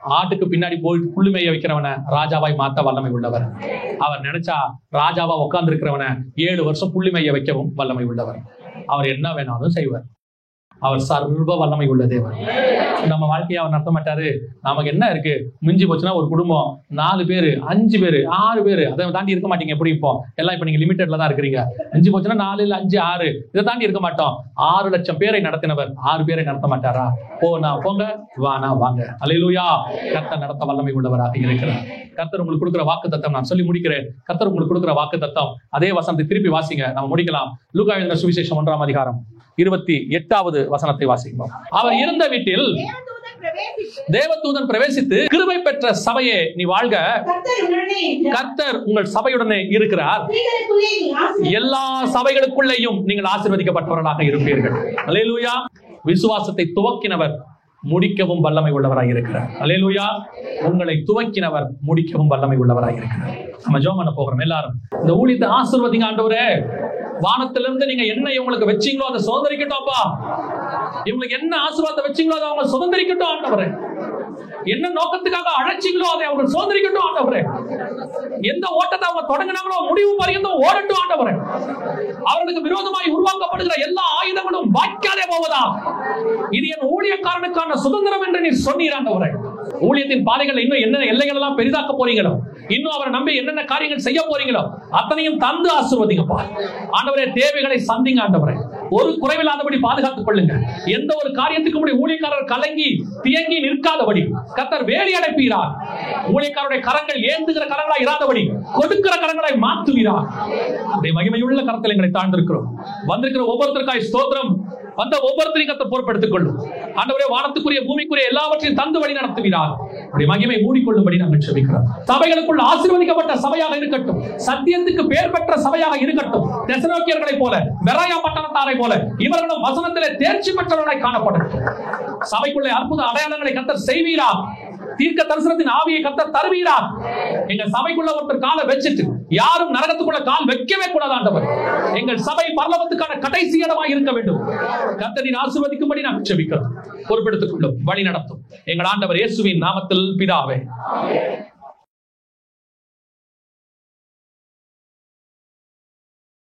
ஆட்டுக்கு பின்னாடி போய் புள்ளுமைய வைக்கிறவனை ராஜாவாய் மாத்த வல்லமை உள்ளவர். அவர் நினைச்சா ராஜாவா உட்கார்ந்து இருக்கிறவனை 7 வருஷம் புள்ளிமைய வைக்கவும் வல்லமை உள்ளவர். அவர் என்ன வேணாலும் செய்வார். அவர் சர்வ வல்லமை உள்ள தேவன். நம்ம வாழ்க்கையை அவர் நடத்த மாட்டாரு. நமக்கு என்ன இருக்கு? மிஞ்சி போச்சுன்னா ஒரு குடும்பம் 4 பேரு 5 பேரு 6 பேரு, அதை தாண்டி இருக்க மாட்டீங்க. எப்படி இப்போ எல்லாம் இப்ப நீங்க லிமிட்டட்ல தான் இருக்கிறீங்க. மிஞ்சி போச்சுன்னா 4 இல்ல 5 6, இதை தாண்டி இருக்க மாட்டோம். 6 லட்சம் பேரை நடத்தினவர் 6 பேரை நடத்த மாட்டாரா? போனா போங்க, வானா வாங்க. அல்லேலூயா. கர்த்தர் நடத்த வல்லமை உள்ளவராக இருக்கிறார். கர்த்தர் உங்களுக்கு கொடுக்குற வாக்கு தத்தம் நான் சொல்லி முடிக்கிறேன். கர்த்தர் உங்களுக்கு கொடுக்குற வாக்கு தத்தம் அதே வசனத்தை திருப்பி வாசிங்க, நம்ம முடிக்கலாம். லூக்கா எழுதின சுவிசேஷம் 1ஆம் அதிகாரம் 28வது வசனத்தை வாசிப்போம். அவர் இருந்த வீட்டில் தேவதூதன் பிரவேசித்து, கிருபை பெற்ற சபையே நீ வாழ்க, கர்த்தர் உங்கள் சபையுடனே இருக்கிறார், எல்லா சபைகளுக்குள்ளேயும் நீங்கள் ஆசீர்வதிக்கப்பட்டவர்களாக இருப்பீர்கள். அல்லேலூயா. விசுவாசத்தை துவக்கினவர் முடிக்கவும் வல்லமை உள்ளவராக இருக்கிறார். அல்லேலூயா. உங்களை துவக்கினவர் முடிக்கவும் வல்லமை உள்ளவராக இருக்கிறார். நம்ம ஜெபம் பண்ண போகிறோம். எல்லாரும் இந்த ஊழியத்தை ஆசீர்வதிங்க ஆண்டவரே. வானத்திலிருந்து நீங்க என்ன இவங்களுக்கு வச்சீங்களோ அதை சுதந்திரிக்கட்டும்ப்பா. இவங்களுக்கு என்ன ஆசீர்வாதத்தை வச்சீங்களோ அதை அவங்க சுதந்திரிக்கட்டும் ஆண்டவரே. என்ன நோக்கத்துக்காக அழைச்சிங்களோ அதை அவங்க சுதந்திரிக்கட்டும் ஆண்டவரே. எந்த ஓட்டத்தை அவங்க தொடங்கினாங்களோ முடிவு பரியந்தம் ஓடட்டும் ஆண்டவரே. அவர்களுக்கு விரோதமாய் உருவாக்கப்படுகிற எல்லா ஆயுதங்களும் வாய்க்காதே போவதா. இது என் ஊழியக்காரனுக்கான சுதந்திரம் என்று நீ சொன்னீர் ஆண்டவரே. ஊழியத்தின் பாதைகள் இன்னும் என்ன எல்லைகள் எல்லாம் பெரிதாக்க போறீங்களோ, இன்னும் அவரை நம்பி என்னென்ன காரியங்கள் செய்ய போறீங்களோ அத்தனையும் தந்து ஆசீர்வதிங்கப்பா ஆண்டவரே. தேவைகளை சந்திங்க ஆண்டவரே. ஒரு குறைவில்லாதபடி பாதுகாத்துக் கொள்ளுங்க. எந்த ஒரு காரியத்துக்கு முடி ஊழியக்காரர் கலங்கி தியங்கி நிற்காதபடி கர்த்தர் வேலி அடைப்பீரார். ஊழியக்காரருடைய கரங்கள் ஏந்துகிற கரங்களாய் இராதபடி கொடுக்கிற கரங்களாய் மாற்றுவீரார். உடைய மகிமையுள்ள கரத்தில் எங்களை தாழ்ந்திருக்கிறோம். வந்திருக்கிற ஒவ்வொருத்தருக்காய் ஸ்தோத்திரம். வந்த ஒவ்வொருத்தரையும் கர்த்தர் பொறுப்பெடுத்துக் கொள்ளும் ஆண்டவரே. வானத்துக்குரிய பூமிக்குரிய எல்லாவற்றையும் தந்து வழி நடத்துவீரார். உடைய மகிமை மூடிக்கொள்ளும்படி நாங்கள் ஜெபிக்கிறோம். சபைகளுக்குள் ஆசீர்வதிக்கப்பட்ட சபையாக இருக்கட்டும், சத்தியத்துக்கு பெயர் பெற்ற சபையாக இருக்கட்டும். தெசலோனிக்கேயர்களை போல, பெராயா பட்டணத்தாரை போல இவர்களும் வசனத்திலே தேர்ச்சி பெற்றவர்களை காணப்படட்டும். சபைக்குள்ளே அற்புத அடையாளங்களை கர்த்தர் செய்வீரார். தீர்க்க தரிசனத்தின் ஆவியை கர்த்தர் தருவீரார். எங்க சபைக்குள்ள ஒருத்தர் காலை வச்சுட்டு யாரும் நரகத்துக்குள்ள கால் வைக்கவே கூடாது ஆண்டவர். எங்கள் சபை பரலோகத்துக்கான கடைசி இடமாக இருக்க வேண்டும். கர்த்தரின் ஆசீர்வதிக்கும்படி நாம் ஜெபிக்கிறோம். பொறுப்பெடுத்துக் கொள்ளும், வழி நடத்தும் எங்கள் ஆண்டவர் இயேசுவின் நாமத்தில் பிதாவே.